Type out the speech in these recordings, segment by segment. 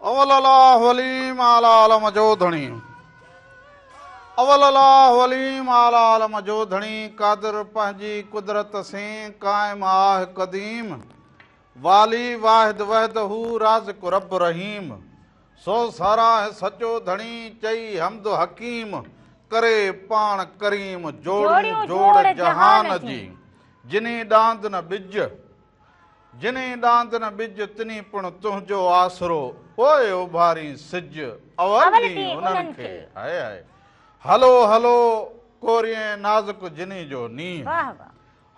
अवललाहलीम आलालम जोधणी अवललाहलीम आलालम जोधणी कादर पंहिंजी कुदरत से कायम आह कदीम वाली वाहिद वहद हू राज़िक रब रहीम सो सारा है सचो धणी चई हमद हकीम करे पाण करीम जोड़ियूं जोड़ जहान जी जिनी डांद न बिज जिनी डांद न बिज तिनी पुण तुंहिंजो आसरो पोइ उभारी सिज अवल दी उन्हनि खे हाय हाय हलो हलो कोरिए नाज़ुक जिनी जो नींह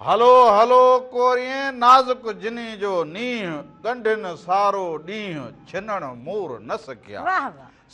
हलो हलो कोरिए नाज़ुक जिनी जो नींह गंढिन सारो ॾींहुं छिनण मूर न सकिया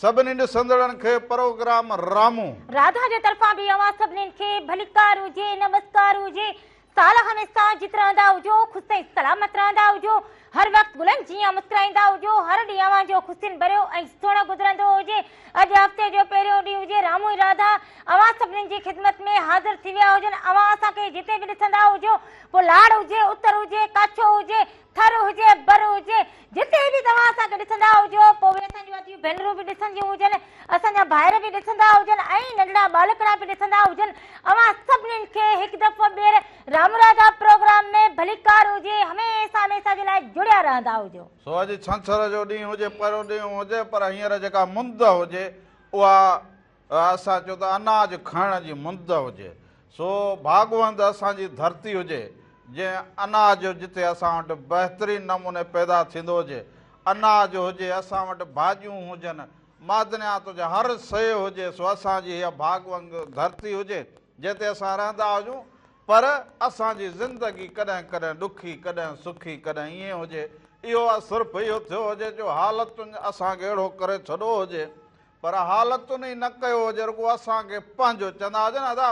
सभिनी ॾिसंदड़नि खे प्रोग्राम रामू राधा जे तरफ़ां बि अवां सभिनी खे भलीकार हुजे नमस्कार हुजे साल हमेशा जित रहंदा हुजो ख़ुशि सलामत रहंदा हुजो हर वक्त बुलंद जीअं मुस्कुराईंदा हुजो हर ॾींहुं अवां जो ख़ुशियुनि भरियो ऐं सुहिणो गुज़रंदो हुजे अॼु हफ़्ते जो पहिरियों ॾींहुं हुजे रामू ऐं राधा अवां सभिनीनि जी ख़िदमत में हाज़िर थी विया हुजनि अवां असांखे जिते बि ॾिसंदा हुजो पोइ लाड़ हुजे उतर हुजे काछो हुजे थर हुजे बर हुजे जिते बि तव्हां असांखे ॾिसंदा हुजो पोइ वरी असांजूं अॼु भेनरूं बि ॾिसंदियूं हुजनि असांजा भाइर बि ॾिसंदा हुजनि ऐं नंढड़ा बालकड़ा बि ॾिसंदा हुजनि अवां सभिनीनि खे हिकु दफ़ो ॿीहर राम राधा प्रोग्राम में भलीकार हुजे हमेशा हमेशा जे लाइ जुड़िया रहंदा हुजो सो अॼु छंछर जो ॾींहुं हुजे पहिरियों ॾींहुं हुजे पर हींअर जेका मुंद हुजे उहा असां चयो त अनाज खाइण जी मुंद हुजे सो भागवंद असांजी धरती हुजे जंहिं अनाज जिते असां वटि बहितरीनु नमूने पैदा थींदो हुजे अनाज हुजे असां वटि भाॼियूं हुजनि मादनियात हुजे हर शइ हुजे सो असांजी इहा भागवंद धरती हुजे जिते असां रहंदा हुजूं पर असांजी ज़िंदगी कॾहिं कॾहिं ॾुखी कॾहिं सुखी कॾहिं ईअं हुजे इहो सिर्फ़ु इहो थियो हुजे जो हालतुनि असांखे अहिड़ो करे छॾो हुजे पर हालतुनि ई न कयो हुजे रुॻो असांखे पंहिंजो चवंदा हुजनि अदा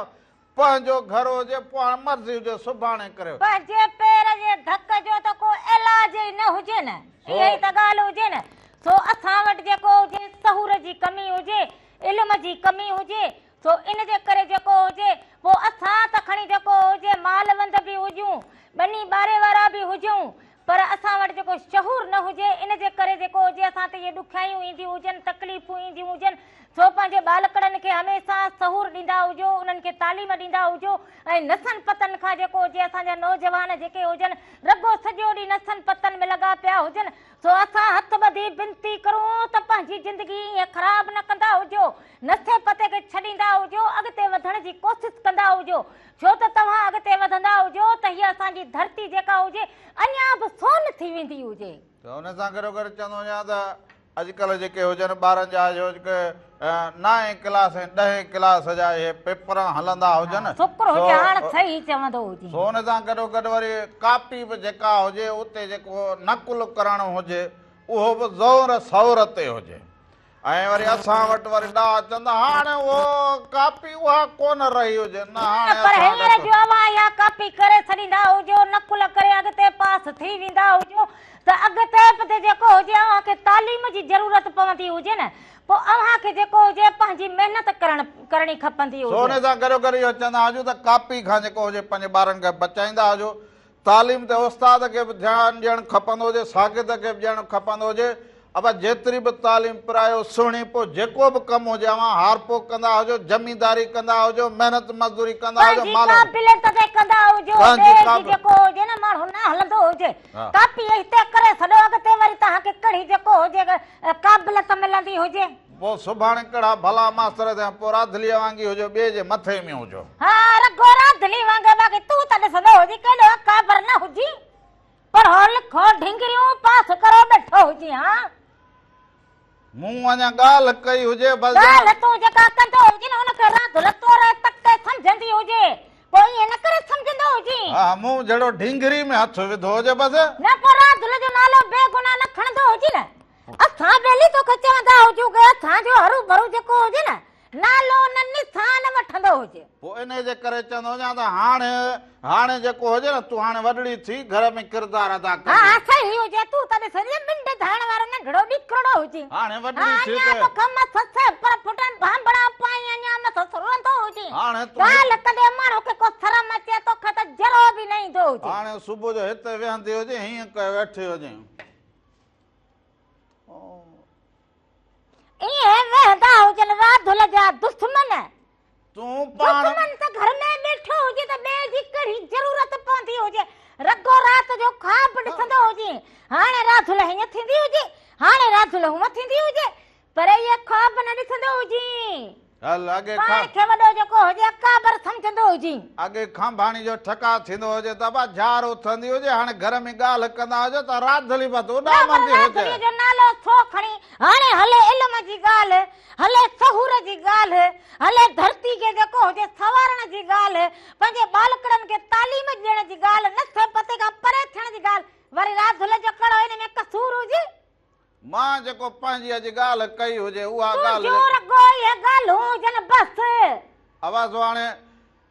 पंहिंजो घर हुजे पाण मर्ज़ी हुजे सुभाणे करियो पंहिंजे पेर जे धक जो त को इलाज ई न हुजे न इहा ई त ॻाल्हि हुजे न सो असां वटि जेको हुजे सहूर जी कमी हुजे इल्म जी कमी हुजे सो इन जे करे जेको हुजे पोइ असां त खणी जेको हुजे मालवंद बि हुजूं ॿनी ॿारे वारा बि हुजूं पर असां वटि जेको शहूर न हुजे इन जे करे जेको हुजे असां ते इहे ॾुखियायूं ईंदियूं हुजनि तकलीफ़ूं ईंदियूं हुजनि सो पंहिंजे बालकड़नि खे हमेशा सहूर ॾींदा हुजो उन्हनि खे तालीम ॾींदा हुजो ऐं नसनि पतनि खां जेको हुजे असांजा नौजवान जेके हुजनि रगो सॼो ॾींहुं नसनि पतनि में लॻा पिया हुजनि सो असां हथ ॿधी विनती करूं त पंहिंजी ज़िंदगी ईअं ख़राबु न कंदा हुजो नसे पते खे छॾींदा हुजो अॻिते वधण जी कोशिशि कंदा हुजो छो त तव्हां अॻिते वधंदा हुजो त हीअ असांजी धरती जेका हुजे अञा बि सोन थी वेंदी हुजे त हुन सां गॾो गॾु चवंदो आहियां त अॼुकल्ह जेके हुजनि ॿारनि जा जेके 9 क्लास ऐं 10 क्लास जा इहे पेपर हलंदा हुजनि शुक्र हुजे हाणे सही चवंदो हुजे सो हुन सां गॾो गॾु वरी कापी बि जेका हुजे उते जेको नकुल करणो हुजे उहो बि ज़ोर सौर ते हुजे ऐं वरी असां वटि वरी ॾा चवंदा हाणे उहो कापी उहा कोन रही हुजे न हाणे कापी करे छॾींदा हुजो नकुल करे अॻिते पास थी वेंदा हुजो त अॻिते जेको हुजे अव्हांखे तालीम जी ज़रूरत पवंदी हुजे न पोइ अव्हांखे जेको हुजे पंहिंजी महिनत करणी खपंदी हुजे हुन सां गॾो गॾु इहो चवंदा हुजो त कापी खां जेको हुजे पंहिंजे ॿारनि खे बचाईंदा हुजो तालीम ते उस्ताद खे बि ध्यानु ॾियणु खपंदो हुजे शागिर्द खे बि ॾियणु खपंदो हुजे अब जेतिरी बि तालीम पिरायो सुहिणी पोइ जेको बि कमु हुजे अव्हां हार पोक कंदा हुजो ज़मींदारी कंदा हुजो महिनत मज़दूरी कंदा हुजो कंदा हुजो जेको हुजे न माण्हू न हलंदो हुजे कापी हिते करे छॾो अॻिते वरी तव्हांखे कहिड़ी जेको हुजे क़ाबिलियत मिलंदी हुजे पोइ सुभाणे कहिड़ा भला मास्तर थिया पोइ राधलीअ वांगी हुजो ॿिए जे मथे में हुजो हा रगो राधली वांगे बाक़ी तूं त ॾिसंदो हुजी केॾो क़ाबिल न हुजी पर हल खो ढिंगरियूं पास करो वेठो हुजी हा मूं अञा ॻाल्हि कई हुजे बस ॻाल्हि तूं जेका कंदो हुजे न हुनखे राधल तोरे तक सम्झंदी हुजे पोइ ईअं न करे सम्झंदो हुजी हा मूं जहिड़ो ढिंगरी में हथ विधो हुजे बस न पोइ राधल जो नालो बेगुनाह न खणंदो हुजी न असां बेली तोखे चवंदा हुजूं की असांजो हरू भरू जेको हुजे न नालो न निशान वठंदो हुजे पोइ इन जे करे चवंदो आहियां त हाणे जेको हुजे न तूं हाणे वॾड़ी थी घर में किरदार अदा कर हा सही हुजे तूं त ॾिस मिंड धाइण वारो नंढड़ो ॾिखड़ो हुजे हाणे वॾड़ी थी त कम ससे पर फुटन भांबड़ा पाई अञा मथो सुरंदो हुजे हाणे ॻाल्हि कॾहिं माण्हू खे को शरम अचे तोखे त जरो बि न ईंदो हुजे हाणे सुबुह जो हिते वेहंदी हुजे हीअं कयो वेठे हुजे राधुल जा दुश्मन तूं पाण दुश्मन त घर में बैठो हुजे त बे जी कड़ी जरूरत पवंदी हुजे रगो रात जो खाब ॾिसंदो हुजे हाणे राधुल हीअं थींदी हुजे हाणे राधुल हूअं थींदी हुजे पर इहे ख्वाब न ॾिसंदो हुजे हल अॻे पाण खे वॾो जेको हुजे अकाबर सम्झंदो हुजे अॻे खंभाणी जो ठका थींदो हुजे त बा झार उथंदी हुजे हाणे घर में ॻाल्हि कंदा हुजे त राधली बस उॾामंदी हुजे राधुली जो नालो छो खणी हाणे हले इल्म जी ॻाल्हि हले सहूर जी ॻाल्हि हले धरती खे जेको हुजे सवारण जी ॻाल्हि पंहिंजे बालकड़नि खे तालीम ॾियण जी ॻाल्हि नथे पते खां परे थियण जी ॻाल्हि वरी राधुल जो कहिड़ो हिन में कसूर हुजे मां जेको पंहिंजी अॼु ॻाल्हि कई हुजे उहा ॻाल्हि आवाज़ हाणे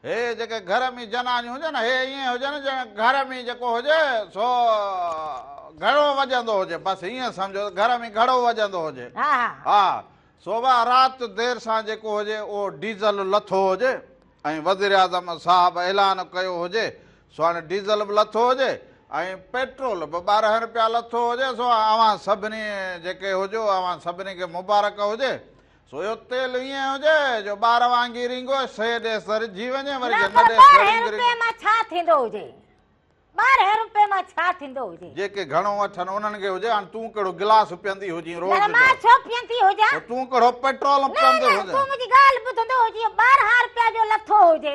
हे जेके घर में जनानियूं हुजे न हे ईअं हुजे न ॼण घर में जेको हुजे सो घड़ो वॼंदो हुजे बसि ईअं सम्झो घर में घड़ो वॼंदो हुजे हा सोभा राति देरि सां जेको हुजे उहो डीज़ल लथो हुजे ऐं वज़ीर आज़म साहिब ऐलान कयो हुजे सो हाणे डीज़ल बि लथो हुजे ऐं पेट्रोल बि 12 रुपया लथो हुजे सो अवां सभिनी जेके हुजो अवां सभिनी खे मुबारक हुजे सो इहो तेल ईअं हुजे जो ॿार वांगुरु ईंदो से ॾे सरिजी वञे वरी छा थींदो हुजे 12 रुपए मां छा थींदो हुजे जेके घणो वठनि उन्हनि खे हुजे हाणे तूं कहिड़ो गिलास पीअंदी हुजी रोज़ मां छो पीअंदी हुजां तूं कहिड़ो पेट्रोल पीअंदी हुजे तूं मुंहिंजी ॻाल्हि ॿुधंदो हुजे 12 रुपया जो लथो हुजे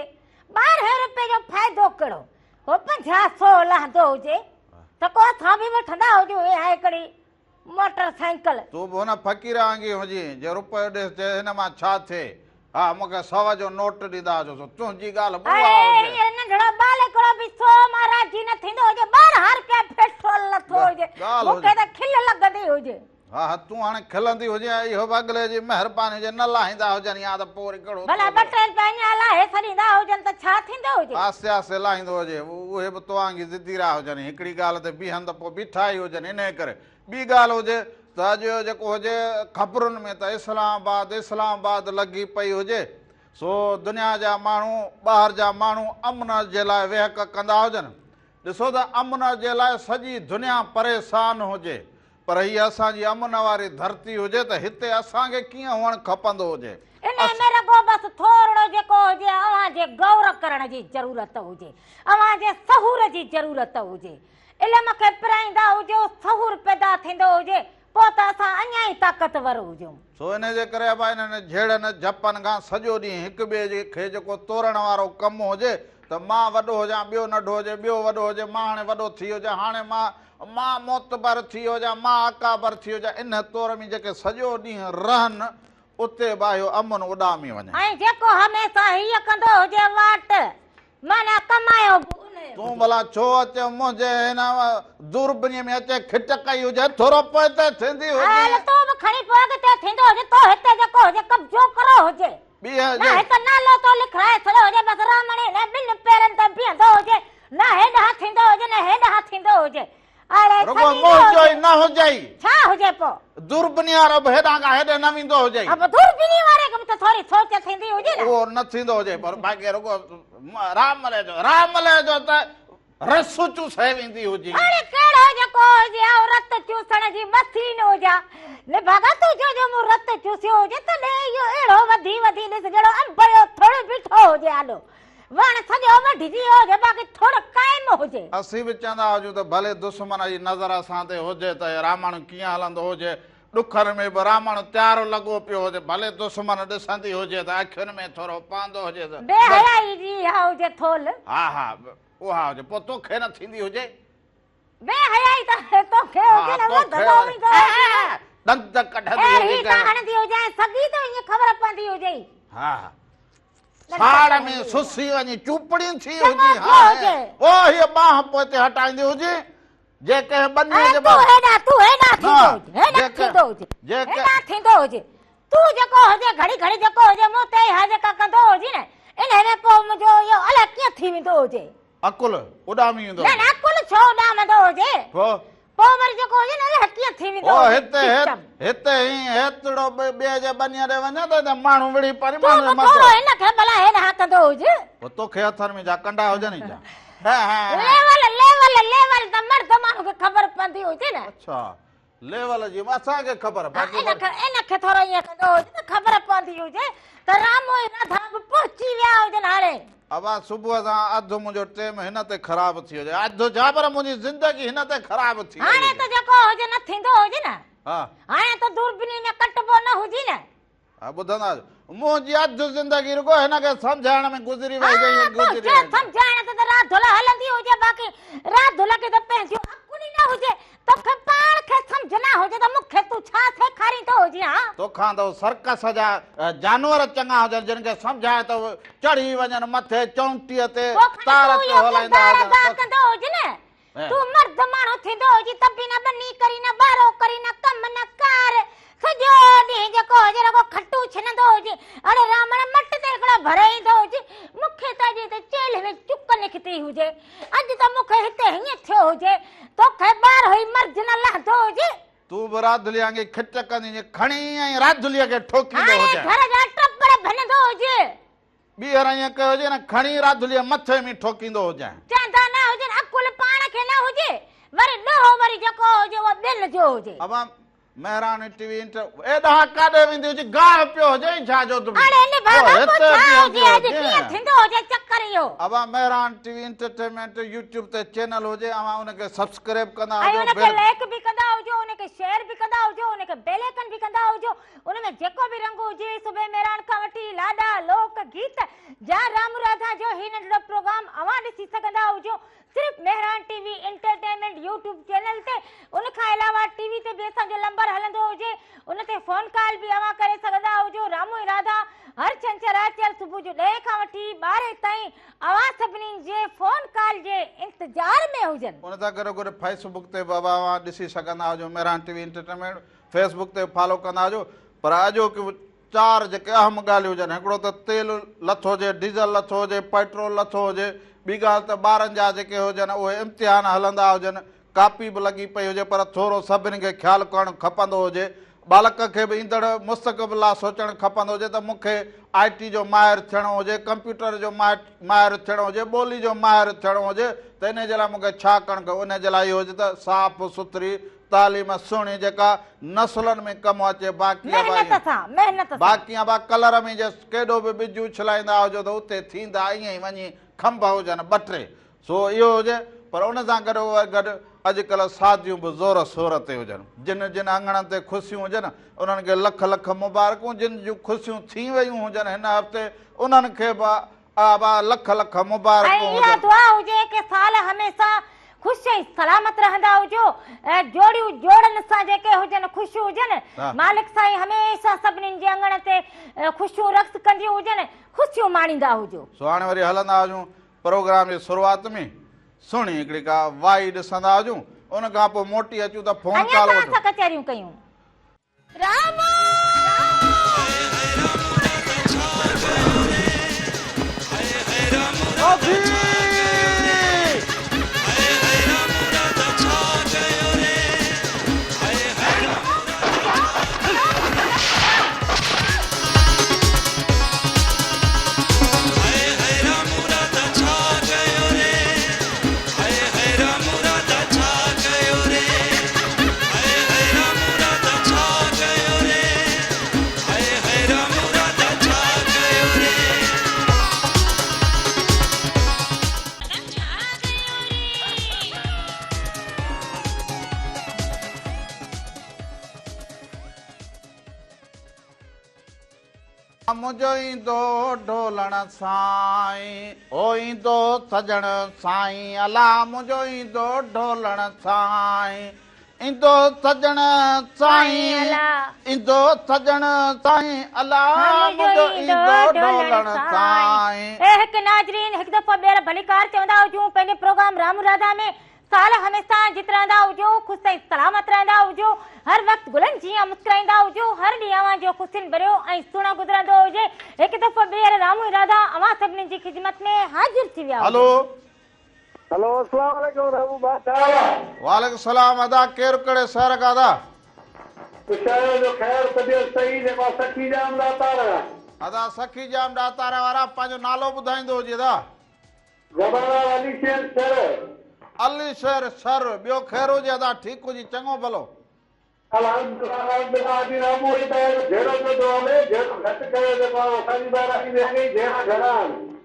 12 रुपए जो फ़ाइदो कहिड़ो हो 50-100 लहंदो हुजे त को असां बि वठंदा हुजूं हे हिकिड़ी मोटरसाइकिल तूं बि हुन फ़क़ीर वांगुरु हुजी जे रुपयो ॾिस जे हिन मां छा थिए हा मूंखे 100 जो नोट ॾींदा हुजो तुंहिंजी ॻाल्हि नंढड़ो बालकड़ो बि 100 मां राज़ी न थींदो हुजे 12 रुपया पेट्रोल लथो हुजे मूंखे त खिल लॻंदी हुजे हा हा तूं हाणे खिलंदी हुजे इहो अॻिले जी महिरबानी हुजे न लाहींदा हुजनि या त पोइ वरी कहिड़ो भला 2-3 रुपया अञा लाहे छॾींदा हुजनि त छा थींदो हुजे आस्ते आस्ते लाहींदो हुजे उहे बि तो वांगुरु ज़िदी रहिया हुजनि हिकिड़ी ॻाल्हि ते बीहनि त पोइ बीठा ई हुजनि इन करे ॿी ॻाल्हि हुजे त अॼु जेको हुजे ख़बरुनि में त इस्लामाबाद लॻी पई हुजे सो दुनिया जा माण्हू ॿाहिरि जा माण्हू अमन जे लाइ वेहक कंदा हुजनि ॾिसो त अमन जे लाइ सॼी दुनिया परेशान हुजे पर हीअ असांजी अमन वारी धरती हुजे त हिते असांखे कीअं हुअणु खपंदो हुजे इन में रगो बस थोरो जेको हुजे अव्हांजे गौर करण जी ज़रूरत हुजे अव्हांजे सहूर जी ज़रूरत हुजे इल्म खे पिराईंदा हुजो सहूर पैदा थींदो हुजे पोइ त असां अञा ई ताक़तवर हुजूं सो इन जे करे अब इन्हनि झेड़नि झपनि खां सॼो ॾींहुं हिक ॿिए खे जेको तोड़ण वारो कमु हुजे त मां वॾो हुजां ॿियो नंढो हुजे ॿियो वॾो हुजे मां हाणे वॾो थी हुजां हाणे मां मोतबर थी हुजां मां अकाबर थी हुजां इन तौर में जेके सॼो ॾींहुं रहनि उते बाहियो अमन उॾामी वञे ऐं जेको हमेशह हीअ कंदो हुजे वाट माना कमायो तूं भला छो अचे मुंहिंजे हिन दूरबीनीअ में अचे खिट कई हुजे थोरो पोइ त थींदी हुजे तूं बि खणी पोइ अॻिते थींदो हुजे तो हिते जेको हुजे कब्जो करो हुजे न हिते नालो तो लिखाए छॾियो हुजे बसि रामणी न ॿिनि पेरनि ते बीहंदो हुजे न हेॾां थींदो हुजे न हेॾां थींदो हुजे न हुजे छा हुजे पोइ दूरबीनी वारो बि हेॾां खां हेॾे न वेंदो हुजे दूरबीनी वारे खे त थोरी सोच थींदी हुजे न उहो न थींदो हुजे पर बाक़ी रुगो रामले जो त रस चूसे वेंदी हुजे हाणे कहिड़ो जेको हुजे रत चूसण जी मशीन हुजा ने भॻत जो मूं रत चूसियो हुजे त इहो अहिड़ो वधी ॾिस जहिड़ो अंब जो थोरो बीठो हुजे आलो वण सॼो वढिजी हुजे बाक़ी थोरो क़ाइम हुजे असीं बि चवंदा हुजूं त भले दुश्मन जी नज़र असां ते हुजे त रावण कीअं हलंदो हुजे ॾुखनि में बि रावण तयारु लॻो पियो हुजे भले दुश्मन ॾिसंदी हुजे त अखियुनि में थोरो पवंदो हुजे त बेहयाई जी हुजे थोल हा उहा हुजे पोइ तोखे न थींदी हुजे बेहयाई त तोखे हुजे न वधंदो दंत कढंदी हुजे सगी त ईअं ख़बर पवंदी हुजे हा साड़ में सुसी वञी चुपड़ी थी हुजे हा ओ हीअ बाह पोइ ते हटाईंदी हुजे जेके बन्ने जे तू हेॾा थींदो हुजे तू जेको हुजे घड़ी घड़ी जेको हुजे मूं ते हा जेका कंदो हुजे न इन में पोइ मुंहिंजो इहो अलाए कीअं थी वेंदो हुजे अकुल उॾामी वेंदो न अकुल छो उॾामंदो हुजे पोइ वरी जेको हुजे न कीअं थी वेंदो हिते हेतिरो ॿिए जे बन्ने ते वञे त माण्हू विड़ी परे माण्हू थोरो हिन खे भला हेॾा कंदो हुजे तोखे हथनि में जा कंडा हुजनि छा लेवल त मर्द माण्हू खे ख़बर पवंदी हुजे न अच्छा लेवल जी असांखे ख़बर बाक़ी इनखे थोरो ईअं कंदो हुजे त ख़बर पवंदी हुजे त रामो राधा बि पहुची विया हुजनि हाणे। अब सुबुह सां अधु मुंहिंजो टाइम हिन ते ख़राब थी वञे, अधु जा पर मुंहिंजी ज़िंदगी हिन ते ख़राब थी वई। हाणे त जेको हुजे न थींदो हुजे न, हा हाणे त दूरबीनी में कटबो न हुजे न। हा ॿुधंदा मुंहिंजी अधु ज़िंदगी रुगो हिनखे सम्झाइण में गुज़री वई गुज़री वई। सम्झाइण त रात धुला हलंदी हुजे, बाक़ी रात धुला खे त पंहिंजो अकुली न हुजे, तोखे पाण खे सम्झ न हुजे त मूंखे तूं छा सेखारींदो हुजे? हा तोखां त सर्कस जा जानवर चङा हुजनि जिन खे सम्झाए त चढ़ी वञनि मथे चौंटीअ ते तार ते हलाईंदा हुजे न। तूं मर्द माण्हू थींदो हुजे त बि न बनी करी न बारो करी न कम न कार, सॼो ॾींहुं जेको हुजे रुगो खटू छिनंदो हुजे, अड़े रामण मट ते हिकिड़ो भरे ईंदो हुजे। मूंखे त अॼु त चेल में चुक निकिती हुजे, अॼु त मूंखे हिते हीअं थियो हुजे, तोखे ॿार हुई मर्द न लहंदो हुजे। तूं बि राधुलिया खे खिच कंदी खणी ऐं राधुलीअ खे ठोकींदो हुजे, घर जा टपड़ भनंदो हुजे, ॿीहर ईअं कयो हुजे न खणी राधुलीअ मथे में ठोकींदो हुजे। चवंदा न हुजे अकुल पाण खे न हुजे, वरी ॾोहो वरी जेको हुजे उहो ॿियनि जो हुजे। अब मेहरानी टीवी एॾा काॾे वेंदी हुजे गाह पियो हुजे छा जो तूं अड़े ने बाबा छा हुजे अॼु कीअं थींदो हुजे चक्कर इहो। अब मेहरान टीवी एंटरटेनमेंट यूट्यूब ते चैनल हुजे, अवां उनखे सब्सक्राइब कंदा हुजो, हुजो, लाइक बि कंदा हुजो, उनखे शेयर बि कंदा हुजो, उनखे बेल आइकन बि कंदा हुजो। उनमें जेको बि रंग हुजे सुबह मेहरान खां वठी लाॾा लोक गीत जा राम राधा जो ही नंढड़ो प्रोग्राम अवां ॾिसी सघंदा हुजो सिर्फ़ Mehran TV entertainment YouTube channel ते। उनखां अलावा टीवी ते बि असांजो नंबर हलंदो हुजे, उन ते फोन कॉल बि अवां करे सघंदा हुजो। रामू ऐं राधा हर छंछर आर्तवार सुबुह जो 10 खां वठी 12 ताईं अवां सभिनीनि जे फोन कॉल जे इंतजार में हुजनि। उन सां गॾोगॾु फेसबुक ते बाबा अवां ॾिसी सघंदा हुजो मेहरान टीवी एंटरटेनमेंट, फेसबुक ते फॉलो कंदा हुजो। पर अॼोके 4 जेके अहम ॻाल्हियूं हुजनि, हिकिड़ो त तेल लथो हुजे, डीज़ल लथो हुजे, पेट्रोल लथो हुजे, ॿी ॻाल्हि त ॿारनि जा जेके हुजनि उहे इम्तिहान हलंदा हुजनि, कापी बि लॻी पई हुजे, पर थोरो सभिनी खे ख़्यालु करणु खपंदो हुजे। बालक खे बि ईंदड़ मुस्तक़बिल लाइ सोचणु खपंदो हुजे त मूंखे IT जो माहिर थियणो हुजे, कंप्यूटर जो माहिर थियणो हुजे, ॿोली जो माहिर थियणो हुजे, त इन जे लाइ मूंखे छा करणु खपे। उन जे लाइ इहो हुजे त साफ़ सुथरी तालीम सुहिणी जेका नसलनि में कमु अचे। बाक़ी कलर में केॾो बि ॿिज उछलाईंदा हुजो त उते थींदा ईअं ई वञी खंभ हुजनि 2-3, सो इहो हुजे। पर उन सां गॾु अॼुकल्ह शादियूं बि ज़ोर शोर ते हुजनि, जिन जिन अङणनि ते ख़ुशियूं हुजनि उन्हनि खे लख लख मुबारकूं, जिन जूं ख़ुशियूं थी वियूं हुजनि हिन हफ़्ते उन्हनि खे बि लख लख मुबारकूं हुजनि। दुआ हुजे कि साल हमेशा ख़ुशि ऐं सलामत रहंदा हुजो, ऐं जोड़ियूं जोड़नि सां जेके हुजनि ख़ुशि हुजनि, मालिक साईं हमेशा सभिनीनि जे अङण ते ख़ुशियूं रक्स कंदियूं हुजनि, ख़ुशियूं माणींदा हुजो। सो हाणे वरी हलंदा हुजूं प्रोग्राम जी शुरूआत में सुहिणी हिकिड़ी का वाई ॾिसंदा हुजूं, उन खां पोइ मोटी अचूं त फोन कॉल वठूं। कचहरियूं कयूं। राम मुंहिंजो ईंदो ढोलण साईं, ओ ईंदो सजण साईं, अला मुंहिंजो ईंदो ढोलण साईं, ईंदो सजण साईं, ईंदो सजण साईं, अला मुंहिंजो ईंदो ढोलण साईं। हिकु नाज़रीन हिकु दफ़ो ॿीहर भलीकार चवंदा हुजूं पंहिंजे प्रोग्राम राम राधा में साल हमेशा जित रहंदा हुजो, ख़ुशि ऐं सलामत रहंदा हुजो, हर वक़्तु गुलनि जीअं मुस्कुराईंदा हुजो, हर ॾींहुं अवां जो ख़ुशियुनि भरियो ऐं सुहिणो गुज़रंदो हुजे। हिकु दफ़ो ॿीहर रामू राधा अवां सभिनी जी ख़िदमत में हाज़िर थी विया। हेलो हेलो, अस्सलाम वालेकुम रामू बादशाह। वालेकुम सलाम। अदा केरु कहिड़े शहर खां? अदा शहर जो ख़ैर तबियत सही जेको सखी जाम दातार। अदा सखी जाम दातार वारा पंहिंजो नालो ॿुधाईंदो हुजे। अदा ज़बान अली शेर अली शेर सर ॿियो ख़ैर हुजे? अदा ठीकु हुजे, चङो भलो? अल्हम्दुलिल्लाह जी ना पूरी तरह जेड़ो जो दो में जेड़ो घट करे देखो सारी बार आई देगी जेड़ा घड़ा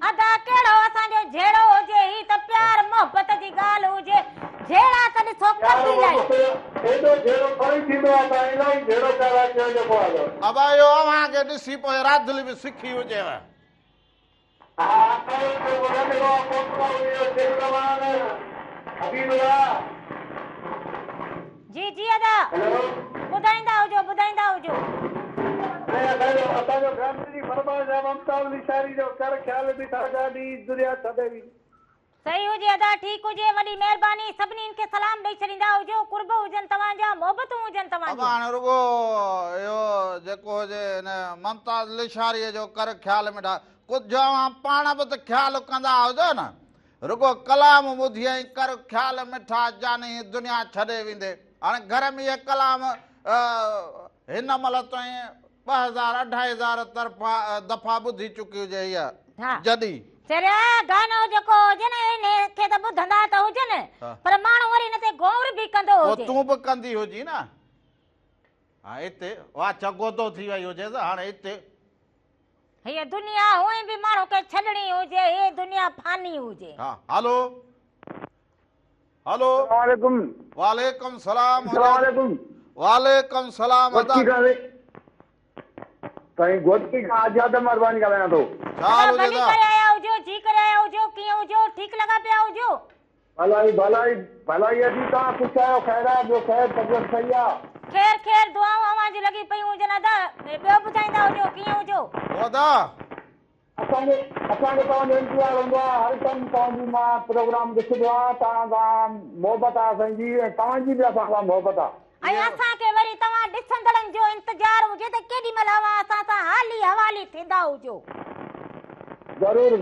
अदा केड़ो असांजो झेड़ो हुजे ही त प्यार मोहब्बत जी ॻाल्हि हुजे झेड़ा त ॾिसो कती लाई एडो जेड़ो कोई थींदो आहे त इलाही जेड़ो करा जो जेको आहे अब यो अव्हांखे ॾिसी पोइ राधली बि सिखी हुजेव। हा तो वो देखो कोटरा हुयो जेड़ा मान हबीबुल्लाह जी जी अदा हेलो ॿुधाईंदा हुजो असांजो फैमिली फरमाइश आहे ममता निशारी जो कर ख्याल बि था ॾाढी दुनिया छॾे बि सही हुजे अदा ठीक हुजे वॾी महिरबानी सभिनीनि खे सलाम ॾेई छॾींदा हुजो कुर्ब हुजनि तव्हांजा मोहबतूं हुजनि अब तव्हांजी हाणे रुगो इहो जेको हुजे हिन मुमताज़ लिशारीअ जो कर ख्याल में कुझु अव्हां पाण बि त ख्यालु कंदा हुजो न रुगो कलाम ॿुधी ऐं कर ख्याल मिठा जानी दुनिया छॾे वेंदे हाणे घर में इहे कलाम हिन महिल ताईं 2000 2500 तरफ़ा दफ़ा ॿुधी चुकी हुजे इहा हा जॾहिं चरिया गानो जेको हुजे न इन खे त ॿुधंदा त हुजनि पर माण्हू वरी हिन ते गौर बि कंदो पोइ हुजे तूं बि कंदी हुजी न हा हिते वाह चगोदो थी वई हुजे त हाणे हिते हीअ दुनिया हुअं बि माण्हू खे छॾणी हुजे हे दुनिया फानी हुजे हा हलो हलो वालेकुम वालेकुम सलाम वालेकुम वालेकुम सलाम अदा कहीं गोटी का आजाद मेहरबानी का लेना तो चाल हुजे भली दा करे आया हुजो जी करे आया हुजो कीअं हुजो ठीक लॻा पिया हुजो भलाई अजी तव्हां कुझु आयो ख़ैरात जो ख़ैर तबियत सही आहे खैर दुआऊं अवांजी लॻी पयूं हुजनि अदा ॿियो ॿुधाईंदा हुजो कीअं हुजो ओदा असांखे तव्हांजो इंतज़ारु हूंदो आहे हर टाइम तव्हांजी मां प्रोग्राम ॾिसंदो आहियां तव्हां सां मोहबत आहे असांजी ऐं तव्हांजी बि असां सां मोहबत आहे ऐं असांखे वरी तव्हां ॾिसंदड़नि जो इंतज़ारु हुजे त केॾी महिल असां सां हाली हवाली थींदा हुजो ज़रूर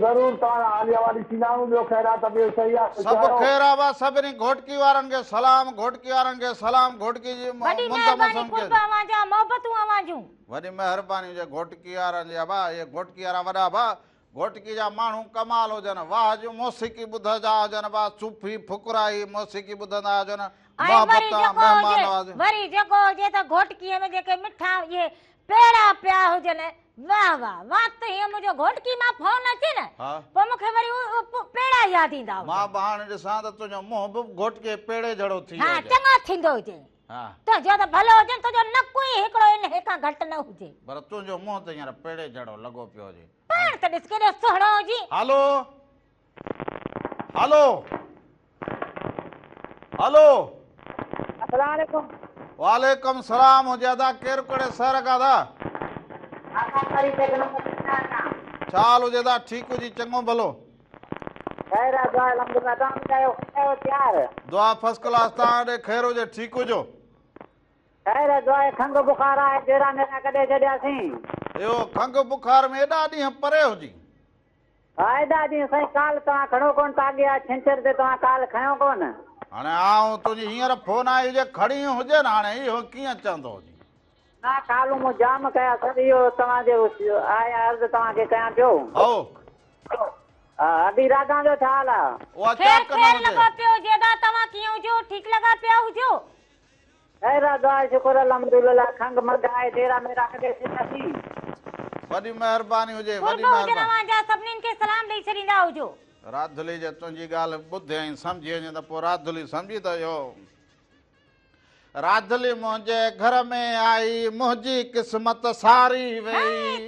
तव्हां हाली हवाली थींदा आहियूं ॿियो ख़ैरात तबियत सही आहे सभु ख़ैर आहे बा सभिनी घोटकी वारनि खे सलाम घोटकी वारनि खे सलाम घोटकी जी वॾी महिरबानी कुर्ब अवांजा मोहबतूं अवांजूं वॾी महिरबानी हुजे घोटकी वारनि जा भा इहे घोटकी वारा वॾा भा घोटकी जा माण्हू कमाल हुजनि वाह जो मौसीक़ी ॿुधंदा हुजनि बा सूफ़ी फुकराई मौसीक़ी ॿुधंदा हुजनि वरी जेको हुजे त घोटकीअ में जेके मिठा इहे पेड़ा पिया हुजनि वाह वाह वाह त हीअं मुंहिंजो घोटकी मां फोन अचे न पोइ मूंखे वरी पेड़ा यादि ईंदा मां हाणे ॾिसां त तुंहिंजो मुंहुं बि घोटके पेड़े जहिड़ो थी हा चङो थींदो हुजे तुंहिंजो त भलो हुजे तुंहिंजो नकु ई हिकिड़ो इन हिखां घटि न हुजे पर तुंहिंजो मुंहुं त हींअर पेड़े जहिड़ो लॻो पियो हुजे पाण त ॾिस केॾो सुहिणो हुजे हलो हलो हलो अस्सलाम वालेकुम वालेकुम सलाम हुजे अदा केरु कहिड़े शहर खां दा चाल हुजे दा ठीकु हुजी चङो भलो दुआ फर्स्ट क्लास तव्हां ॾे ख़ैर हुजे ठीकु हुजो खंघ बुखार आहे जेड़ा मेरा कॾहिं छॾियासीं इहो खंघ बुखार में एॾा ॾींहं परे हुजी हा एॾा ॾींहं साईं काल तव्हां खणो कोन था अॻियां छंछर ते तव्हां काल खयो कोन हाणे आऊं तुंहिंजी हींअर फोन आई हुजे खणी हुजे न हाणे इहो कीअं चवंदो हुजे ना कालूं मूं जाम कया सभु इहो तव्हांजे आया अर्ज़ तव्हांखे कयां पियो अभी राधा जो छा हाल आहे खैर लॻा पियो हुजे अदा तव्हां कीअं हुजो ठीकु लॻा पिया हुजो राधा शुक्र अल्हम्दुलिल्लाह खंघ मद आहे तेरा मेरा कॾहिं थींदासीं वॾी महिरबानी हुजे वॾी महिरबानी सभिनीनि खे सलाम ॾेई छॾींदा हुजो राधुली जे तुंहिंजी ॻाल्हि ॿुधे ऐं सम्झी वञे त पोइ राधुली सम्झी त इहो राधुली मुंहिंजे घर में आई मुंहिंजी क़िस्मत सारी वई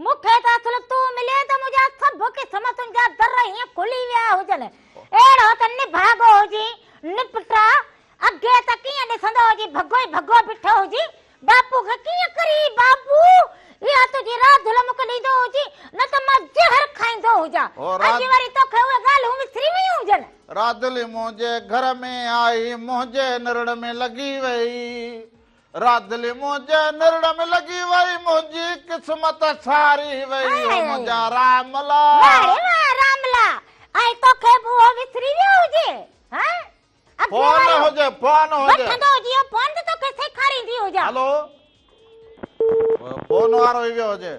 मूंखे त असुल तूं मिले त मुंहिंजा सभु क़िस्मतुनि जा दर हीअं खुली विया हुजनि अहिड़ो त निभागो हुजी निपटा अॻे त कीअं ॾिसंदो हुजी भॻो ई भॻो बीठो हुजी बापू खे कीअं करी बापू इहा तुंहिंजी राधुल मूंखे ॾींदो हुजी न त मां ज़हर खाईंदो हुजां अॼु वरी तोखे उहे ॻाल्हियूं विसरी वियूं हुजनि राधुली मुंहिंजे घर में आई मुंहिंजे निरड़ में लॻी वई राधुली मुंहिंजे निरड़ में लॻी वई मुंहिंजी क़िस्मत सारी वई मुंहिंजा रामला रामला ऐं तोखे उहो विसरी वियो हुजे फोन हुजे फोन हुजे फोन त तोखे सेखारींदी हुजां हलो फोन वारो ई वियो हुजे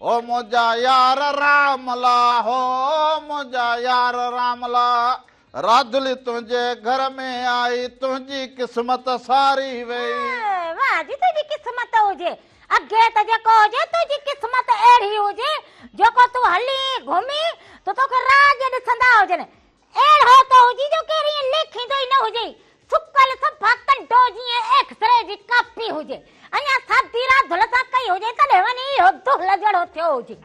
ओ मुंहिंजा यार रामला हो मुंहिंजा यार रामला राधुली तुझे घर में आई तुझी किस्मत सारी वई। वाह जी तुझी किस्मत हुजे अगे त जेको हुजे तुझी किस्मत अहिड़ी हुजे जेको तूं हली घुमी तो तोखे राज ॾिसंदा हुजनि अहिड़ो त हुजी जो केरी लिखींदो ई न हुजे सुकल सफ़ा कंडो जीअं एक्सरे जी कापी हुजे अञा सादी राधुल सां कई हुजे तॾहिं वञी इहो दुहल जहिड़ो थियो हुजे।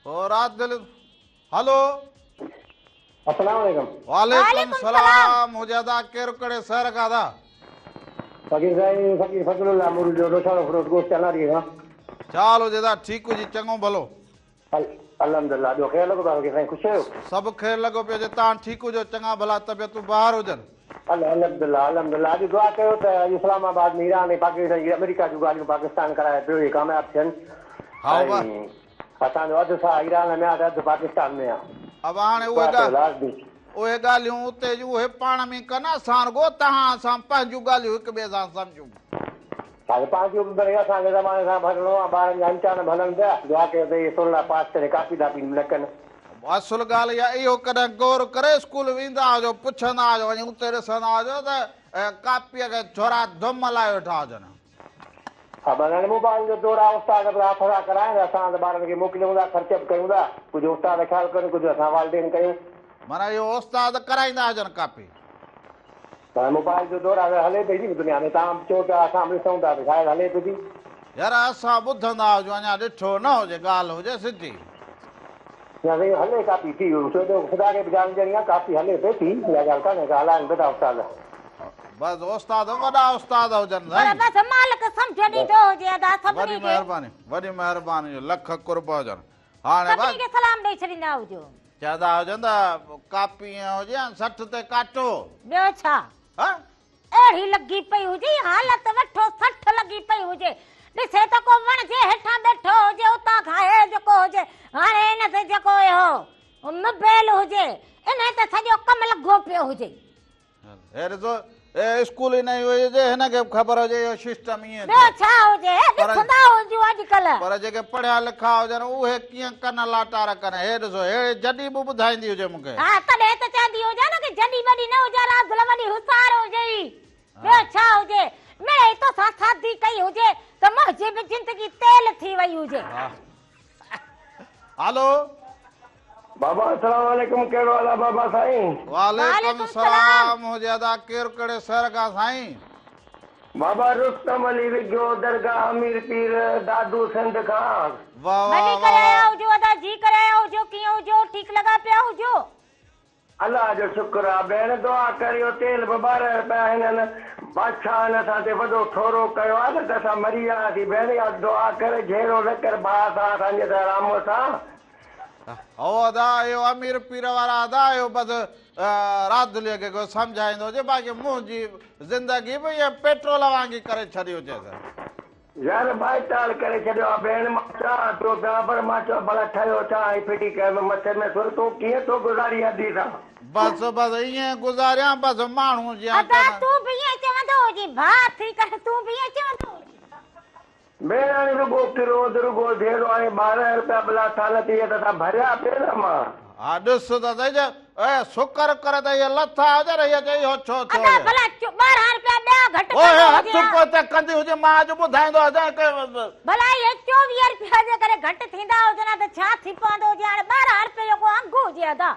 ओ राधुल हेलो अस्सलाम वालेकुम। वालेकुम सलाम हुजादा केर कड़े शहर का था फकीर साईं फकीर फजलुल्लाह मुरु जो रोटाड़ो फ्रोट गोश्त चला रही है। चाल हुजेदा ठीक हुजी चङो भलो अल्हम्दुलिल्लाह जो ख़ैर लॻो फकीर साईं ख़ुशि आहियो। सब ख़ैर लॻो पियो जे तव्हां ठीक हुजो चङा भला तबियतूं ॿाहिर हुजनि। अल्हम्दुलिल्लाह अल्हम्दुलिल्लाह अॼु दुआ कयो त इस्लामाबाद में ईरान ऐं पाकिस्तान अमेरिका जूं ॻाल्हियूं पाकिस्तान कराए पियो इहे कामयाबु थियनि। हा वाह असांजो अधु सां ईरान में आहे त अधु पाकिस्तान में आहे। अब हाणे उहे ॻाल्हियूं उते जूं उहे पाण में कनि असां रुॻो तव्हां असां पंहिंजूं ॻाल्हियूं हिक ॿिए सां सम्झूं। पंहिंजूं बि असांजे ज़माने सां भॼणो आहे ॿारनि जा इम्तिहान भलनि पिया दुआ कयो त इहे सुरला पास करे कापी दापी न कनि। असुल ॻाल्हि इहा इहो कॾहिं गौर करे स्कूल वेंदा हुजो पुछंदा हुजो वञी उते ॾिसंदा हुजो त कापीअ खे छोरा धुम लाइ वेठा हुजनि। हा हाणे मोबाइल जो दौर आहे उस्ताद हथरा कराइनि असां त ॿारनि खे मोकिलियूं था ख़र्च बि कयूं था कुझु उस्ताद ख़्यालु कनि कुझु असां वालदेन कयूं माना इहो उस्ताद कराईंदा हुजनि कापी। त मोबाइल जो दौर आहे हले पई थी दुनिया में तव्हां चओ पिया असां बि ॾिसूं था त शायदि हले पई थी। यार असां ॿुधंदा हुजूं अञा ॾिठो न हुजे ॻाल्हि हुजे सिधी या साईं हले कापी थी छो त ख़ुदा खे बि ॼाण ॾियणी आहे कापी हले पई थी इहा ॻाल्हि कान्हे का हलाइनि पिया था उस्ताद। बस उस्ताद वॾा उस्ताद हुजनि पर साईं। बस मालिक सम्झ ॾींदो हुजे अदा वॾी सभिनी महिरबानी लख कुर्ब हुजनि। हाणे बस खे सलाम ॾेई छॾींदा हुजो चवंदा हुजनि त कापी हुजे 60 ते काटो ॿियो छा हा अहिड़ी लॻी पई हुजे हालत वठो 60 लॻी पई हुजे ॾिसे त को वण जे हेठां वेठो हुजे उतां खाए जेको हुजे हाणे इन ते जेको इहो मोबाइल हुजे इन ते सॼो कमु लॻो पियो हुजे। हे ॾिसो ए स्कूल ई न हुजे हिनखे ख़बर हुजे इहो सिस्टम ईअं ॿियो छा हुजे ॾिसंदा हुजूं अॼुकल्ह पर जेके पढ़िया लिखा हुजनि उहे कीअं कन लाटार कनि हे ॾिसो हे जॾहिं बि ॿुधाईंदी हुजे मूंखे। हा तॾहिं त चवंदी हुजे न की जॾहिं वॾी न हुजे राधुल वॾी हुसार हुजे ॿियो छा हुजे मिड़े तो सां शादी कई हुजे त मुंहिंजी बि ज़िंदगी तेल थी वई हुजे। हलो बाबा अस्सलाम वालेकुम कहिड़ो हाल आहे बाबा साईं। वालेकुम सलाम हुजादा केरु कहिड़े शहर खां साईं। बाबा रुस्तम अली विगो दरगाह अमीर पीर दादू सिंध खां। वाह भली वाह करे वाह हुजो अदा जी करे हुजो कीअं हुजो ठीक लॻा पिया हुजो। अल्लाह जो शुक्र आहे भेण दुआ करियो तेल बबार पिया हिननि बादशाह असां ते वॾो थोरो कयो आहे न त असां मरी वियासीं भेण या दुआ करे घेरो न कर भाउ सां असांजे त राम सां। हो अदा इहो अमीर पीर वारा अदा इहो बसि राधुलीअ खे को सम्झाईंदो हुजे बाक़ी मुंहिंजी ज़िंदगी बि इहा पेट्रोल वांगी करे छॾी हुजे त यार भाईचार करे छॾियो आहे भेण मां चवां पियो पिया पर मां चयो भला ठहियो छा फिटी कयो मथे में सुर तूं कीअं थो गुज़ारी अधी सां बसि बसि ईअं गुज़ारियां बसि माण्हू जीअं अदा तूं बि ईअं चवंदो हुजी भाउ थी करे तूं बि ईअं चवंदो हुजी। भेण हाणे रुगो किरोद रुगो धेरो हाणे 12 रुपया भला साल थी विया त असां भरिया पिया न मां। हा ॾिस त सही शुकर करे त इहे लथा हुजे इहे चई हो छो छो अदा भला 12 रुपया ॿिया घटि ओए कंदो हथ हुजे पोइ कंदी हुजे मां अॼु ॿुधाईंदो हुजां भला ये 24 रुपया जे करे घटि थींदा हुजनि त छा थी पवंदो हुजे हाणे 12 रुपये जो को अंगु हुजे अदा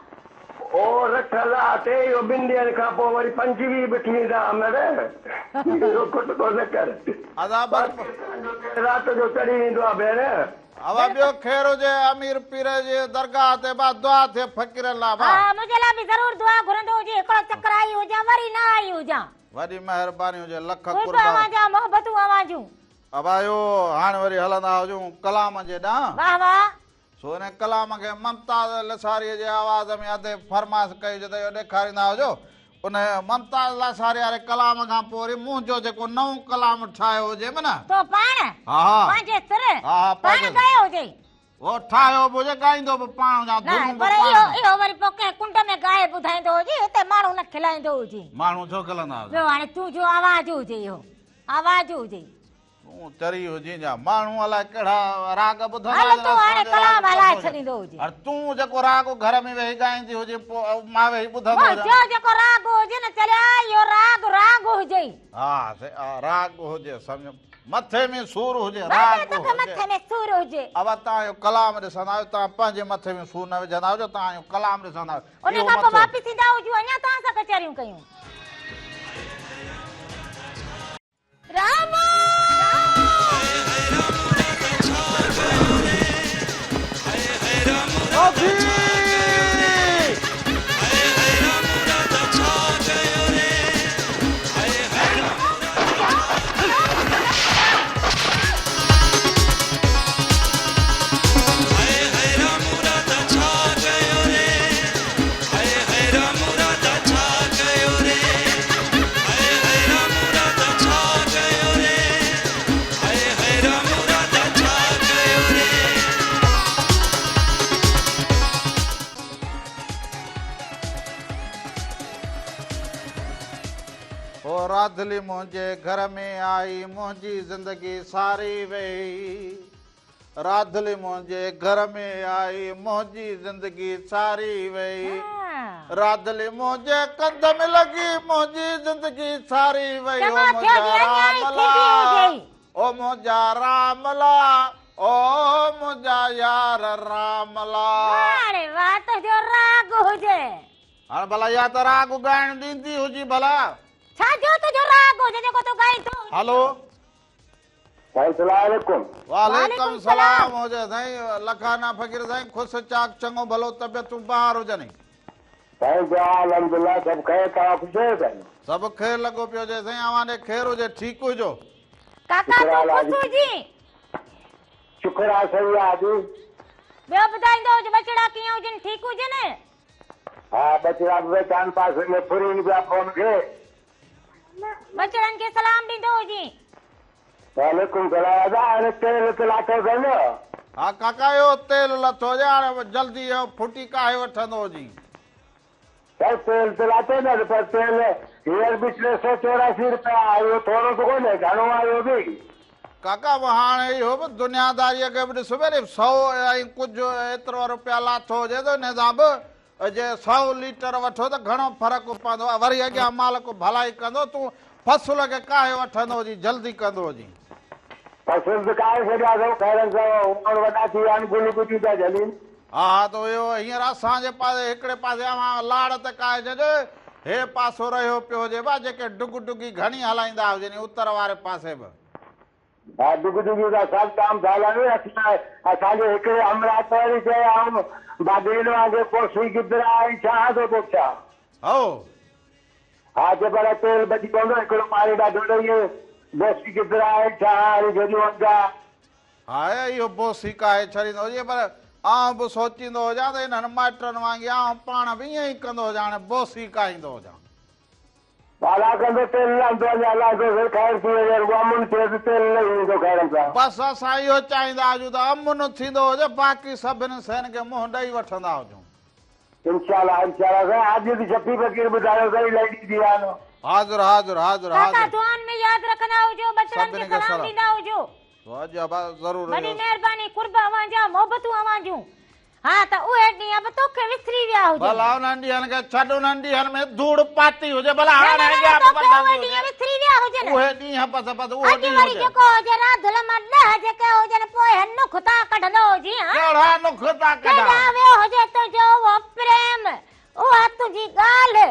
ओ रखल आहे ते इहो 2 ॾींहंनि खां पोइ वरी 25 बि थींदा अमर कुझु कोन कर अदा राति जो चढ़ी वेंदो आहे भेण। हवा ॿियो ख़ैर हुजे अमीर पीर जे दरगाह ते बा दुआ थिए फ़क़ीरनि लाइ हा मुंहिंजे लाइ बि ज़रूर दुआ घुरंदो हुजे हिकिड़ो चक्कर आई हुजां वरी न आई हुजां वॾी महिरबानी हुजे लख कुर्ब कुर्बान आवाज़ मोहबतूं आवाज़ूं अब आयो हाणे वरी हलंदा हुजूं कलाम जे ॾांहुं वाह वाह सो हिन कलाम खे ममताज़ लसारीअ जे आवाज़ में अधे फरमाइश कई त इहो ॾेखारींदा हुजो उन ममताज़ लसारी वारे कलाम खां पोइ वरी मुंहिंजो जेको नओं कलाम ठाहियो हुजे न तो पाण हा पंहिंजे सिर हा पाण गायो हुजे वो ठाहियो बि हुजे ॻाईंदो बि पाण जा न पर इहो वरी पोइ कंहिं कुंड में गाए ॿुधाईंदो हुजे हिते माण्हू न खिलाईंदो हुजे माण्हू छो खिलंदा हुजे ॿियो हाणे तुंहिंजो आवाज़ हुजे इहो आवाज़ हुजे तूं चरी हुजी जा माण्हू अलाए कहिड़ा राग ॿुधंदा हल आहिनि, तूं हाणे असांजे कलाम राग हलाए ॿुधो छॾींदो हुजे। और तूं जेको राग घर में वेही ॻाईंदी हुजे पोइ मां वेही ॿुधंदो वो हुजां। जो जेको राग हुजे न चलिया इहो राग हुजे ई। हा राग हुजे सम्झो मथे में सूर हुजे बाबे राग तोखे मथे हुजे। में सूर हुजे। अब तव्हांजो कलाम ॾिसंदा आहियो, तव्हां पंहिंजे मथे में सूर न विझंदा हुजो, तव्हांजो कलाम ॾिसंदा आहियो। उन इहो खां पोइ मथे- वापसि ईंदा हुजूं अञा तव्हां सां कचहरियूं कयूं। राम ओ राधली मुंहिंजे घर में आई मुंहिंजी ज़िंदगी सारी वई। राधली मुंहिंजे घर में आई मुंहिंजी ज़िंदगी सारी वई। राधली मुंहिंजे कंध में लॻी मुंहिंजी ज़िंदगी सारी वई। ओ मुंहिंजा रामला ओ मुंहिंजा रामला ओ मुंहिंजा यार रामला। अरे वाह तुंहिंजो राग हुजे। हाणे भला या त राग ॻाइण ॾींदी हुजी भला। छा जो तुंहिंजो राग हुजे जेको तूं ॻाईंदो। हेलो अस्सलामुअलैकुम। वालेकुम सलाम हुजे साईं लखाना फ़कीर साईं ख़ुशि चाक चङो भलो तबियतूं बहार हुजनि। साईं जा अल्हम्दुलिल्लाह सब खैर तव्हां ख़ुशि आहियो साईं? सभु ख़ैर लॻो पियो हुजे साईं अवां ॾे ख़ैर हुजे ठीकु हुजो। काका तूं ख़ुशि हुजी। शुक्र आहे सही आहे अॼु। ॿियो ॿुधाईंदो हुजे बचड़ा कीअं हुजनि ठीकु हुजनि। हा बचड़ा बि कान पासे में फुरीन पिया फोन खे। बचड़नि खे सलाम ॾींदो हुजी। वालेकुम सलाम। हाणे तेल लाथो अथनि। हा काका इहो तेल लथो हुजे हाणे जल्दी इहो फुटी काहे वठंदो हुजी। सर तेल तो लाते ना पर तेल हींअर बि 384 रुपया इहो थोरो सो कोन्हे घणो आहे इहो बि। काका हाणे इहो बि दुनियादारीअ खे बि ॾिसो भई 100 ऐं कुझु एतिरो रुपया लाथो हुजे त हिन सां बि जे 100 लीटर वठो त घणो फ़र्क़ु पवंदो आहे। वरी अॻियां मालिक भलाई कंदो तूं फसल खे काहे वठंदो हुजी जल्दी कंदो हुजी। फसल त काहे छॾिया अथऊं खैरनि सां उमिरि वॾा थी विया आहिनि गुल कुटी था झलनि। हा त इहो हींअर असांजे पासे हिकिड़े पासे अवां लाड़ त काहे छॾ हे पासो रहियो पियो हुजे बा जेके डुग डुगी घणी हलाईंदा हुजनि उत्तर वारे पासे बि। हा डुग डुगी था सभु काम हलनि। असांजे हिकिड़े अमरात वारी चयो बादीन वांगुरु कोसी गिदरा आई छा थो पोइ छा। हो हा जे भला तेल बची पवंदो हिकिड़ो पाणी ॾाढो ॾेई कोसी गिदरा आई छा हाणे जॾहिं वॻा। हा इहो बोसी काहे छॾींदो हुजे पर आउं बि सोचींदो हुजां त हिननि माइटनि वांगुरु आउं पाण बि ईअं ई कंदो हुजां हाणे बोसी काईंदो हुजां। अला कंदो तेल लांदो अलाह ख़ैर थी वञे अमुन थिए त तेल न ईंदो खैरनि सां। बसि असां इहो चाहींदा हुजूं त अमुन थींदो हुजे बाक़ी सभिनी शयुनि खे मुंहुं ॾेई वठंदा हुजूं। इंशाल्लाह इंशाल्लाह अॼु बि शफ़ी फ़कीर ॿुधायो सही लही थी विया आहिनि। हाज़िर हाज़िर हाज़िर काका हाज़िर दुआनि में यादि रखंदा हुजो बचड़नि खे सलाम ॾींदा हुजो। ज़रूर वॾी महिरबानी कुर्ब अवां जा मोहबतूं अवां जूं। हा त उहे ॾींहं बि तोखे विसरी विया हुजे। भला उन्हनि ॾींहंनि खे छॾ उन्हनि ॾींहंनि में धूड़ पाती हुजे भला न, हाणे न, न, अॻियां तोखे बि उहे ॾींहं विसरी विया हुजनि। उहे ॾींहं बसि उहो अॼु ॾींहुं वरी हुजे। जेको हुजे राधुल मां 10 जेके हुजनि पोइ नुख था कढंदो हुजी। कहिड़ा नुख था केॾा कढा वियो हुजे तुंहिंजो उहो प्रेम उहा तुंहिंजी ॻाल्हि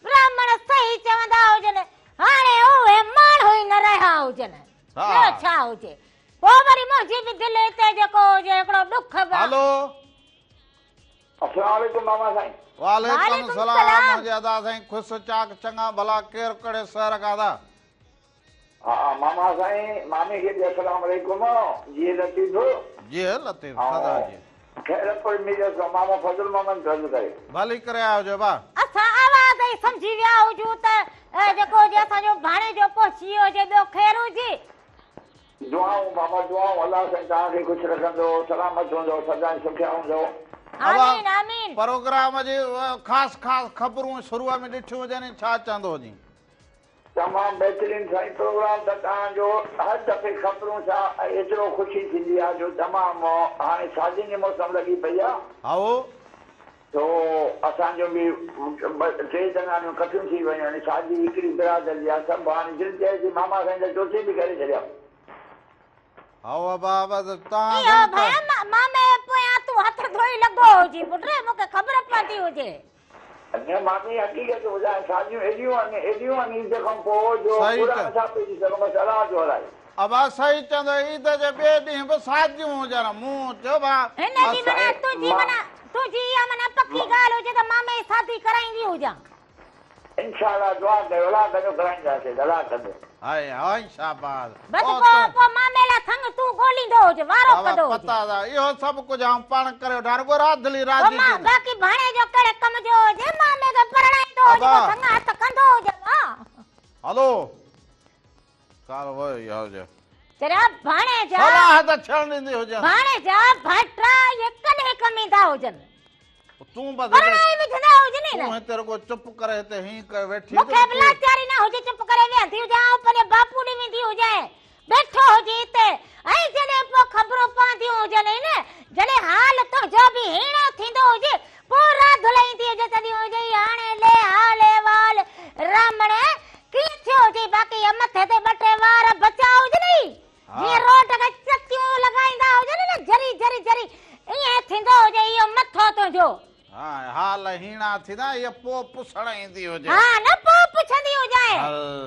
ब्राह्मण सही चवंदा हुजनि हाणे उहे माण्हू ई न रहिया हुजनि। ॿियो छा हुजे पोइ वरी मुंहिंजी बि दिलि ते जेको हुजे हिकिड़ो ॾुख। हलो अस्सलाम वालेकुम मामा साईं। वालेकुम सलाम मुंहिंजे अदा साईं ख़ुशि चाक चङा भला केरु कहिड़े शहर खां था। हा मामा साईं मामे खे बि अस्सलाम वालेकुम जी लतीफ़ जी लतीफ़ सदा जी खैर पर मुंहिंजो मामा फज़ल मोहम्मद दर्द करे भली करे आयो जो बा। असां आवाज़ ई सम्झी विया हुजूं त जेको हुजे असांजो भाणे जो पहुची वियो हुजे ॿियो ख़ैर हुजे। दुआऊं मामा दुआऊं अलाह साईं तव्हांखे ख़ुशि रखंदो सलामत हूंदो सदा सुठा हूंदो। आमीन आमीन। प्रोग्राम जी ख़ासि ख़ासि ख़बरूं शुरूअ में ॾिठियूं हुजनि छा चवंदो हुजे। तमामु बहितरीन साईं प्रोग्राम त तव्हांजो हर दफ़े ख़बरूं सां एतिरो ख़ुशी थींदी आहे जो तमामु हाणे शादियुनि जी मौसम लॻी पई आहे आओ तो असांजो बि 3 जनानियूं कठियूं थी वयूं आहिनि शादी हिकिड़ी बिरादरी आहे सभु हाणे दिलि चए थी मामा साईं त चोथी बि करे छॾिया आओ बाबा तव्हां इहो भया मामे पोयां तूं हथ धोई लॻो हुजी पुट मूंखे ख़बर पवंदी हुजे न मामी हक़ीक़त ॿुधाए शादियूं एॾियूं आहिनि ईद खां पोइ जो सही पूरा त। नथा पइजी सघूं बसि अलाह जो हलाए अब सही चवंदो ईद जे ॿिए ॾींहं बि शादियूं हुजनि मूं चयो हिनजी माना तुंहिंजी इहा माना पकी ॻाल्हि हुजे त मामे जी शादी कराईंदी हुजां इंशाअल्लाह दुआ कयो अलाह कजो कराईंदासीं अलाह कजो हाय हाय शाबाश बस पोइ मामे लाइ संग तूं ॻोल्हींदो हुजे वारो कंदो हुजे पता था इहो सभु कुझु आऊं पाण करे वठां रुॻो राधली राजी थी न। बाक़ी भाणे जो कहिड़े कम जो हुजे मामे खे परणाईंदो हुजे अबा। संग हथ कंदो हुजे वाह हलो काल वो यार जो तेरा भाणे जा सलाह त छण ॾींदी हुजे भाणे जा भाइटा ये कॾहिं कमींदा हुजनि तूं बस परणाई विझंदा हुजनि तूं न हिते रुॻो चुप करे हिते हीअं करे वेठी मूंखे बि लाचारी न हुजे चुप करे वेहंदी हुजे ऐं पंहिंजे बापू ॾे वेंदी हुजे बैठो हुजे हिते ऐं जॾहिं पोइ ख़बरूं पवंदियूं हुजनि न जॾहिं हाल तुंहिंजो बि हीणो थींदो हुजे पोइ रात ईंदी हुजे तॾहिं हुजे हाणे ले हाले वाल रामण कीअं थियो हुजे बाक़ी मथे ते ॿ टे वार बचा हुजनि जीअं रोट खे चकियूं लॻाईंदा हुजनि न जरी जरी जरी ईअं थींदो हुजे इहो मथो तुंहिंजो हा हाल हीणा थींदा इहा पोइ पुछण ईंदी हुजे हा न पोइ पुछंदी हुजे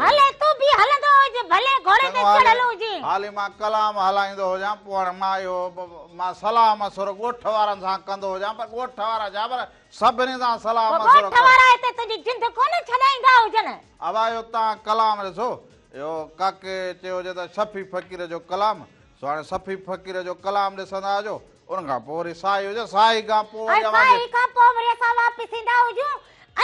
हले तूं बि हलंदो हुजे भले घोड़े ते चढ़ल हुजे हाली मां कलाम हलाईंदो हुजां पोइ हाणे मां इहो मां सलाह मसुर ॻोठ वारनि सां कंदो हुजां पर ॻोठ वारा जा पर सभिनी सां सलाह मसुर ॻोठ वारा हिते तुंहिंजी जिंद कोन छॾाईंदा हुजनि अब आयो तव्हां कलाम ॾिसो इहो काके चयो हुजे त शफ़ी फ़क़ीर जो कलाम सो हाणे शफ़ी फ़क़ीर जो कलाम ॾिसंदा हुजो उन खां पोइ वरी साई हुजे साई खां पोइ साई खां पोइ वरी असां वापसि ईंदा हुजूं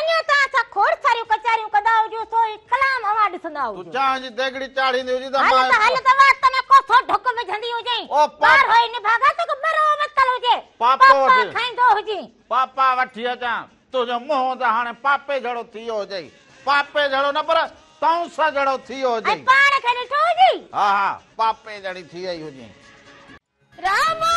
अञा तव्हां सां खोड़ सारियूं कचारियूं कंदा हुजूं सो कलाम अवां ॾिसंदा तूं हुजूं चांहि जी देगड़ी चाढ़ींदी हुजी त हल त वात में कोसो ढुक विझंदी हुजे ओ पार होई निभागा तो बरो मतल हुजे पापो पापा हुजे। खाईंदो हुजे पापा वठी अचां तुंहिंजो मुंहुं त हाणे पापे जहिड़ो थी वियो हुजे पापे जहिड़ो न पर तौंस जहिड़ो थी वियो हुजे ऐं पाण खे ॾिठो हुजे हा हा पापे जहिड़ी थी वई हुजे राम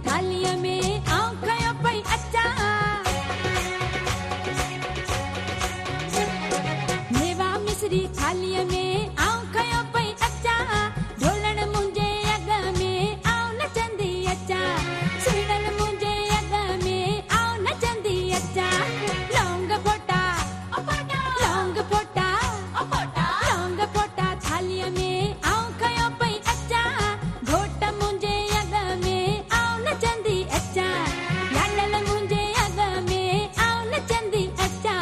थालीअ में आऊं खयो पई अचां मेवा मिसरी थालीअ में आऊं खयो पई अचां ढोलण मुंहिंजे अॻ में आऊं नचंदी अचां सुहिणल मुंहिंजे अॻ में आऊं नचंदी अचां लौंग फोटा लौंग फोटा लौंग फोटा थालीअ में आऊं खयो पई अचां घोट मुंहिंजे अॻ में आऊं नचंदी अचां लाडल मुंहिंजे अॻ में आऊं नचंदी अचां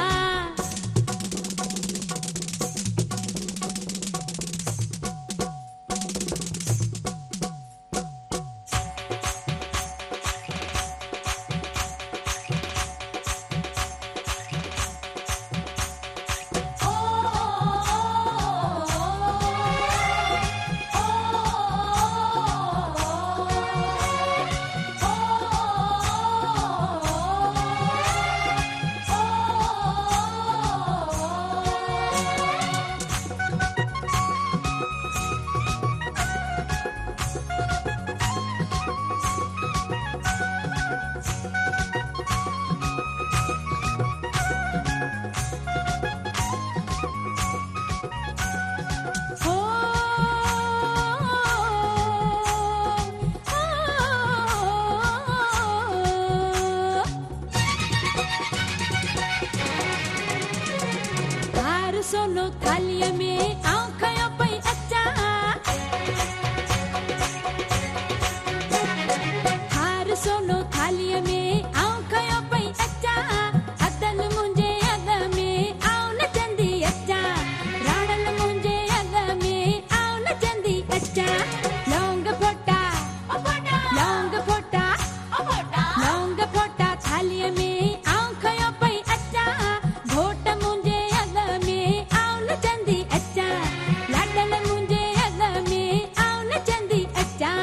हार सोनो थालीअ में आऊं खयो पई अचां हार सोनो थालीअ में आऊं खयो पई अचां अदल मुंहिंजे अॻ में आऊं नचंदी अचां राणल मुंहिंजे अॻ में आऊं नचंदी अचां लौंग फोटा लौंग फोटा लौंग फोटा थालीअ में आऊं खयो पई अचां घोट मुंहिंजे अॻ में आऊं नचंदी अचां लाडल मुंहिंजे अॻ में आऊं नचंदी अचां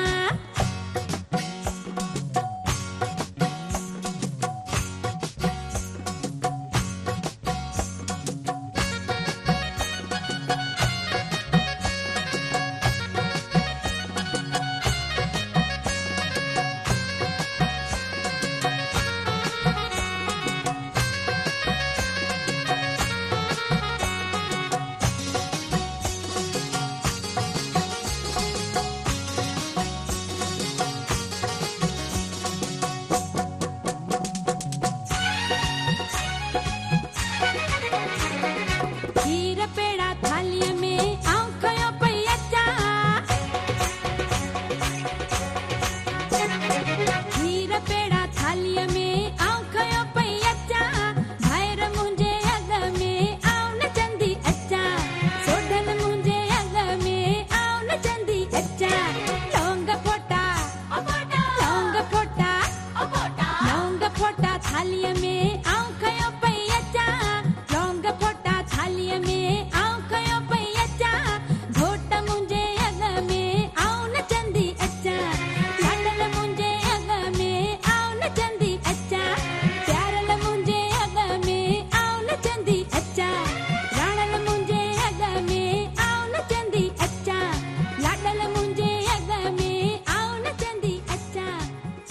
खीर पेड़ा थालीअ में आऊं खयो पई अचां खीर पेड़ा थालीअ में आऊं खयो पई अचां भाइर मुंहिंजे अॻ में आऊं नचंदी अचां सोढल मुंहिंजे अॻ में आऊं नचंदी अचां लौंग फोटा लौंग फोटा लौंग फोटा थालीअ में आऊं खयो पई अचां लौंग फोटा थालीअ में आऊं खयो पई अचां घोट मुंहिंजे अॻ में आऊं नचंदी अचां लाडल मुंहिंजे अॻ में आऊं नचंदी अचां प्यारल मुंहिंजे अॻ में आऊं नचंदी अचां राणल मुंहिंजे अॻ में आऊं नचंदी अचां लाडल मुंहिंजे अॻ में आऊं नचंदी अचां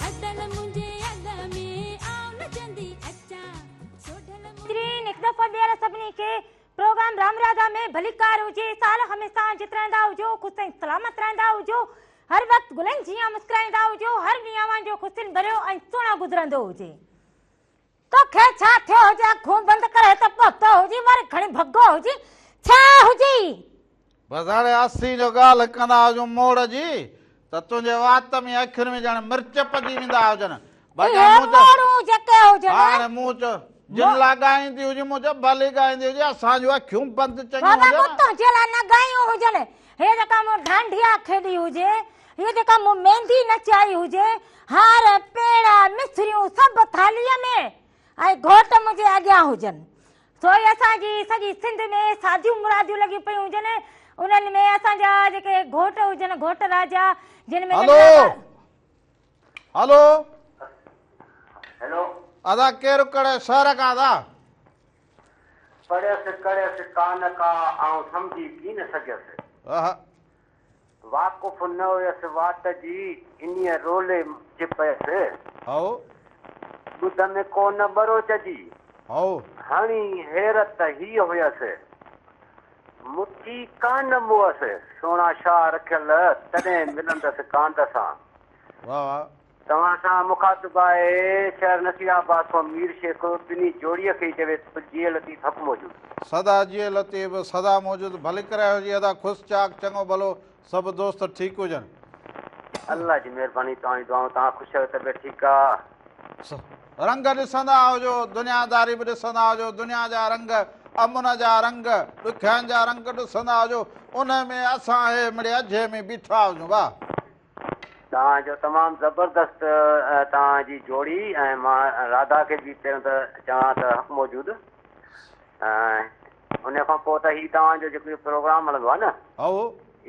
अदल मुंहिंजे अॻ में आऊं नचंदी अचां सोढल नाज़रीन, हिकु दफ़ो ॿीहर सभिनी खे प्रोग्राम राम राधा में भलीकार हुजे साल हमेशा जित रहंदा हुजो ख़ुशि ऐं सलामत रहंदा हुजो हर वक़्तु गुलनि जीअं मुस्कुराईंदा हुजो हर ॾींहुं अव्हांजो ख़ुशियुनि भरियो ऐं सुहिणो गुज़रंदो हुजे तोखे छा थियो हुजे अखियूं बंदि करे त पतो हुजे वरी घणी भॻो हुजे छा हुजे बस हाणे असी जो ॻाल्हि कंदा हुजूं मोड़ जी त तुंहिंजे वात में अखियुनि में ॼण मिर्च पजी वेंदा हुजनि इहे माण्हू जेके हुजनि हाणे मूं चयो जिन लाइ ॻाईंदी हुजे मूं चयो भली ॻाईंदी हुजे असांजूं अखियूं बंदि चङियूं बाबा हुजनि मुतो जे लाइ न ॻायूं हुजनि हे जेका मूं डांडिया खेॾी हुजे हे जेका मूं मेहंदी नचाई हुजे हार पेड़ा मिसरियूं सभु थालीअ में ऐं घोट मुंहिंजे अॻियां हुजनि सो ई असांजी सॼी सिंध में शादियूं मुरादियूं लॻियूं पियूं हुजनि उन्हनि में असांजा जेके घोट हुजनि घोट राजा जिन में हेलो हेलो हेलो अदा केरु कड़े शहर का अदा पढ़ियसि कड़ियसि कान का ऐं सम्झी की न सघियसि वाक़ुफ़ न हुयसि वात जी इन्हीअ रोले जे पियसि आओ ॿुध में को न बरो चजी आओ हाणी हैरत ही हुयसि मुठी कान मुअसि सोना शाह रखियल तॾहिं मिलंदसि कांत सां वाह वाह तव्हां सां मुखातिब आहे शहर नसीराबाद खां मीर शेख ॿिन्ही जोड़ीअ खे चवे जीअं लतीफ़ हक़ मौजूदु सदा जिए लतीफ़ सदा मौजूद भली करे हुजी अदा खुश चाक चङो भलो सब दोस्त ठीक हुजनि अल्लाह जी मेहरबानी तव्हांजी दुआऊं तव्हां ख़ुशि आहियो तबियत ठीकु आहे रंग ॾिसंदा हुजो दुनियादारी बि ॾिसंदा हुजो दुनिया जा रंग अमुन जा रंग ॾुखियानि जा रंग ॾिसंदा हुजो उन में असां हे मिड़े अझे में बीठा हुजूं वाह तव्हांजो तमामु ज़बरदस्त तव्हांजी जोड़ी ऐं मां राधा खे बि पहिरियों त चवां त हक़ मौजूदु उन खां पोइ त हीउ तव्हांजो जेको प्रोग्राम हलंदो आहे न आओ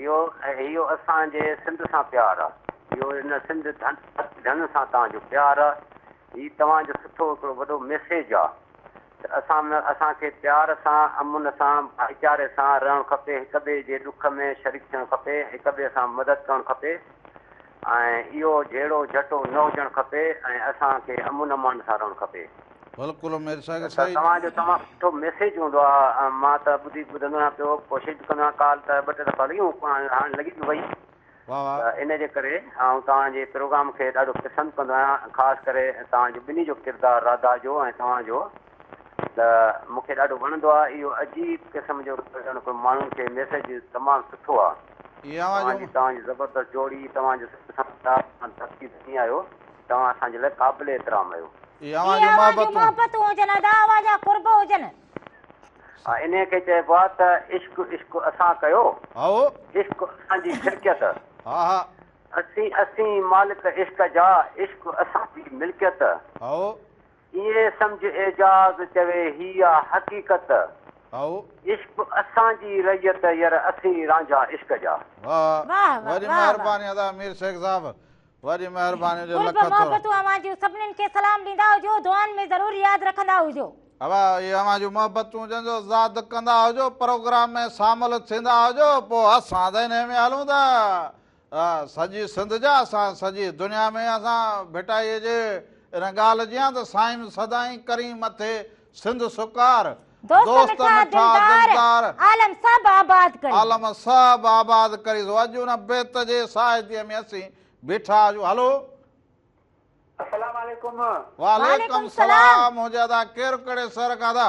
इहो असांजे सिंध सां प्यारु आहे इहो हिन सिंध धन सां तव्हांजो प्यारु आहे हीउ तव्हांजो सुठो हिकिड़ो वॾो मैसेज आहे त असांखे प्यार सां अमुन सां भाईचारे सां रहणु खपे हिक ॿिए जे ॾुख में शरीक थियणु खपे हिक ॿिए सां मदद करणु खपे ऐं इहो जहिड़ो झटो न हुजणु खपे ऐं असांखे अमुन अमान सां रहणु खपे बिल्कुलु मेरे साईं त तव्हांजो तमामु सुठो मैसेज हूंदो आहे मां त ॿुधंदो आहियां पियो कोशिशि कंदो आहियां काल त ॿ टे दफ़ा लॻियूं हाणे लॻी थी वई वाह वाह त इन जे करे ऐं तव्हांजे प्रोग्राम खे ॾाढो पसंदि कंदो आहियां ख़ासि करे तव्हांजो ॿिन्ही जो किरदारु राधा जो ऐं तव्हांजो त मूंखे ॾाढो वणंदो आहे इहो अजीब क़िस्म जो कोई माण्हुनि खे मैसेज तमामु सुठो आहे तव्हांजी ज़बरदस्त जोड़ी तव्हांजो तरक़ी थी आहियो तव्हां असांजे लाइ क़ाबिल एतिराम आहियो इन खे चइबो आहे त इश्क इश्क असां कयो इश्क असांजी खिड़कियत असीं मालिक इश्क जा इश्क असांजी मिल्कियत इहे सम्झ एजाज़ चवे ही आहे हक़ीक़त इश्क असांजी रैयत यार असीं रांझा इश्क जा वरी महिरबानी अदा मीर शेख साहब वरी महिरबानी जो लख थोड़ा सभिनीनि खे सलाम ॾींदा हुजो दुआनि में ज़रूर यादि रखंदा हुजो अब ये हमारी मोहब्बतूं जंजो ज़ाद कंदा हुजो प्रोग्राम में शामिल थींदा हुजो पोइ असां त हिन में हलूं था सॼी सिंध जा असां सॼी दुनिया में असां भेटाईअ जे इन ॻाल्हि जी त साईं सदाई करी मथे सिंध सुकार दोस्त मिठा दिलदार आलम सब आबाद करी आलम सब आबाद करी अॼु उन बेत जे साहित्य में असीं बीठा आहियूं हलो अस्सलाम वालेकुम वालेकुम सलाम हो ज्यादा केर कड़े सर कादा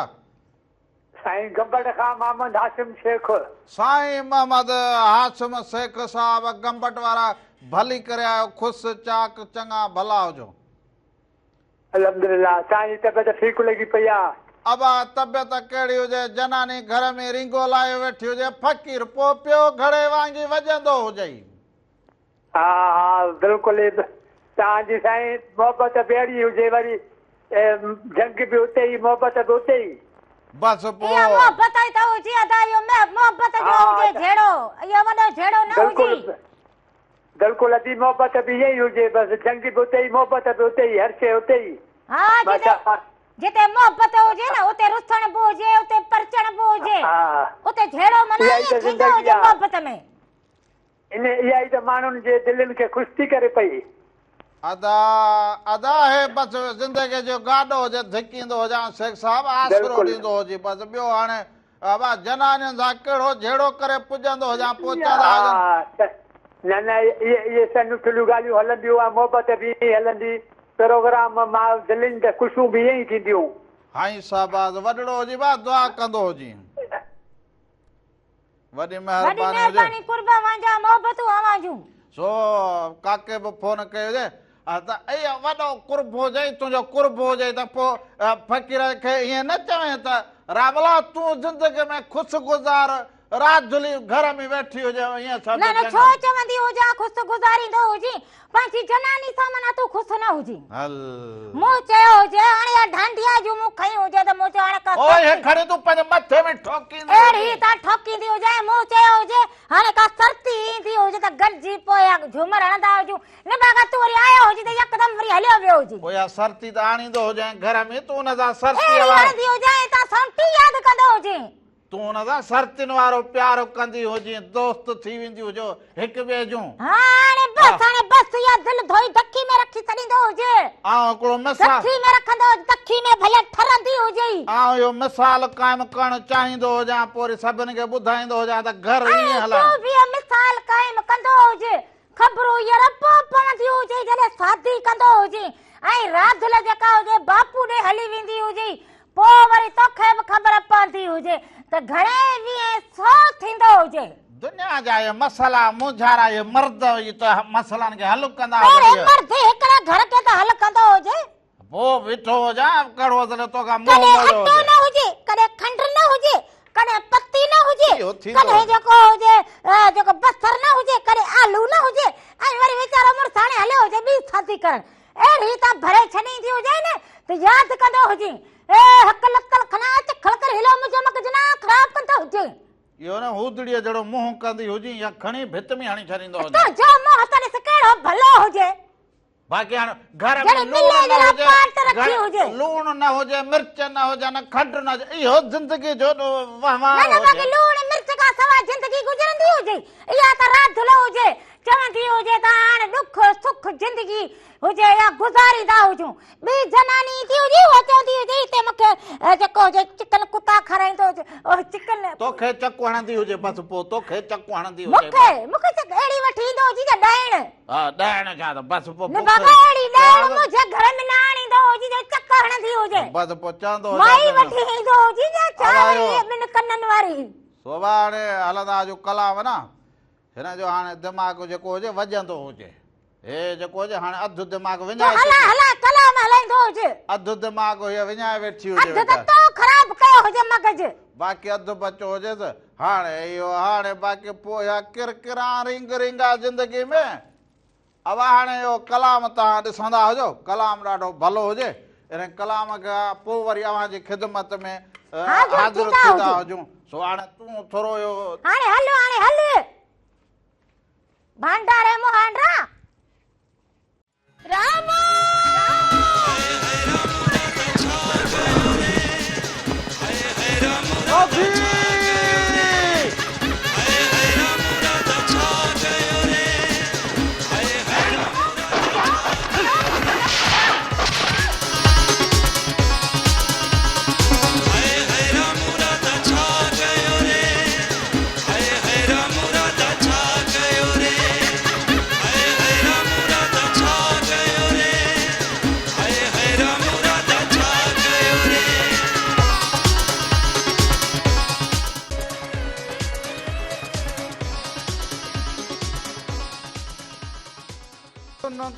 साईं गंबड़ खां मोहम्मद हाशिम शेख साईं मोहम्मद हाशिम शेख साहब गंबट वारा भली करे आयो खुश चाक चंगा भला होजो अल्हम्दुलिल्लाह साईं तबियत ठीक लगी पई आहे अब तबियत कहिड़ी हुजे जनानी घर में रिंगो लाए वेठी हुजे फकीर पो पियो घड़े वांगी वजंदो हुजे हा हा बिल्कुलु तव्हांजी साईं मोहबत बेड़ी हुजे वरी जंग बि उते ई मोहबत बि उते ई बस पो इहा मोहबत ई त हुजे अदा इहो मोहबत जो हुजे झेड़ो इहो वॾो झेड़ो न हुजे बिल्कुलु अदी मोहबत बि ईअं ई हुजे बसि जंग बि उते ई मोहबत बि उते ई हर शइ उते ई हा जिते मोहबत हुजे न उते रुसण बि हुजे उते परचण बि हुजे उते झेड़ो मनाई थींदो हुजे मोहबत में इन इहा ई त माण्हुनि जे दिलनि खे ख़ुशि थी करे पई अदा अदा है बस जिंदगी जो गाडो हुजे धिकींदो हुजां शेख साहब आसरो ॾींदो हुजे बस ॿियो हाणे अब जनानियुनि सां कहिड़ो झेड़ो करे पुॼंदो हुजां पहुचंदा हुजनि न न इहे सभु ठुलियूं ॻाल्हियूं हलंदियूं आहे मोहबत बि ईअं हलंदी प्रोग्राम मां दिलनि ते ख़ुशियूं बि ईअं ई थींदियूं हाई साहब वॾड़ो हुजे बा दुआ कंदो हुजे वॾी महिरबानी कुर्बा वांजा मोहबतूं आवाजूं सो काके बि फोन कयो हुजे त इहो वॾो कुर्ब हुजे तुंहिंजो कुर्ब हुजे त पोइ फ़क़ीर खे ईअं न चवे त रामला तूं ज़िंदगी में ख़ुशि गुज़ार राति जुली घर में वेठी हुजे ईअं छा न छो चवंदी हुजां ख़ुशि गुज़ारींदो हुजी पंहिंजी जनानी सां माना तूं ख़ुशि न हुजी हल मूं चयो हुजे हाणे ढांढिया जूं मूं खई हुजे त मूं चयो हाणे का ओए हे खड़े तूं पंहिंजे मथे में ठोकींदी अहिड़ी त ठोकींदी हुजे मूं चयो हुजे हाणे का सर्ती ईंदी हुजे त गॾिजी पोयां झूमर हणंदा हुजूं न बागा तूं वरी आयो हुजे त यकदम वरी हलियो वियो हुजे पोयां सर्ती त आणींदो हुजे घर में तूं उन सां सर्ती हणंदी हुजे त सौंटी यादि कंदो हुजे तूं हुन सां सरतिन वारो प्यारो कंदी हुजे दोस्त थी वेंदी हुजो हिक ॿिए जूं हाणे बस या दिल धोई दखी में रखी छॾींदो हुजे आउं हिकिड़ो मिसाल दखी में रखंदो दखी में भले ठरंदी हुजे आउं इहो मिसाल क़ाइम करणु चाहींदो हुजां पोइ वरी सभिनि खे ॿुधाईंदो हुजां त घर ईअं हलां तूं बि मिसाल क़ाइम कंदो हुजे ख़बरूं यार पोइ पवंदी हुजे जॾहिं शादी कंदो हुजे ऐं राधुल जेका हुजे बापू ॾे हली वेंदी हुजे पोइ वरी तोखे बि ख़बर पवंदी हुजे त घणे वीह सौ थींदो हुजे दुनिया जा इहे मसला मुंझारा इहे मर्द इहे त मसलनि खे हल कंदा मर्द हिकिड़े घर खे त हल कंदो हुजे पोइ बीठो हुजां कड़ो त तोखां कॾहिं अटो न हुजे कॾहिं खंड न हुजे कॾहिं पत्ती न हुजे कॾहिं जेको हुजे जेको बसर न हुजे कॾहिं आलू न हुजे ऐं वरी वीचारो मुड़ुस हाणे हलियो हुजे ॿी शादी करण अहिड़ी त भरे छॾींदी हुजे न त यादि कंदो हुजे ए हक लकल खना चिखल कर हिलो मुंहिंजो मगज ना ख़राब कंदो हुजे इहो न हूदड़ीअ जहिड़ो मुंहुं कंदी हुजी या खणी भित में हणी छॾींदो हुजे तुंहिंजो मुंहुं त ॾिस कहिड़ो भलो हुजे बाक़ी हाणे घर जॾहिं में मिले जहिड़ा पाट रखी हुजे लूण न हुजे मिर्च न हुजे न खंड न हुजे इहो ज़िंदगी जो वहवार न हुजे बाक़ी लूण मिर्च खां सवाइ ज़िंदगी गुज़रंदी हुजे इहा त राधुल हुजे चवंदी हुजे त हाणे ॾुख सुख ज़िंदगी हुजे या गुज़ारींदा हुजूं ॿी जनानी थी हुजे उहा चवंदी हुजे हिते मूंखे जेको हुजे चिकन कुता खाराईंदो हुजे ओ चिकन तोखे चकु हणंदी हुजे बसि पोइ तोखे चकु हणंदी हुजे मूंखे त अहिड़ी वठी ईंदो हुजे त ॾाइण हा ॾाइण छा त बसि पोइ न बाबा अहिड़ी ॾाइण मुंहिंजे घर में न आणींदो हुजे जो चक हणंदी हुजे बसि पोइ चवंदो माई वठी ईंदो हुजे न चावरी ॿिनि कननि वारी सोभा हाणे हलंदा जो कलाम न हिन जो हाणे दिमाग़ जेको हुजे वॼंदो हुजे हे जेको हुजे हाणे अधु दिमाग़ विञाए हला कलाम हलाईंदो हुजे अधु दिमाग़ हीअ विञाए वेठी हुजे अधु त तो ख़राब कयो हुजे मगज बाक़ी अधु बचो हुजे त हाणे इहो हाणे बाक़ी पोइ इहा किरकिरा रिंग रिंगा ज़िंदगी में अब हाणे इहो कलाम तव्हां ॾिसंदा हुजो कलाम ॾाढो भलो हुजे इन कलाम खां पोइ वरी अव्हांजी ख़िदमत में हाज़िर थींदा हुजूं सो हाणे तूं थोरो इहो हाणे हल भांडारे मोहांडरा राम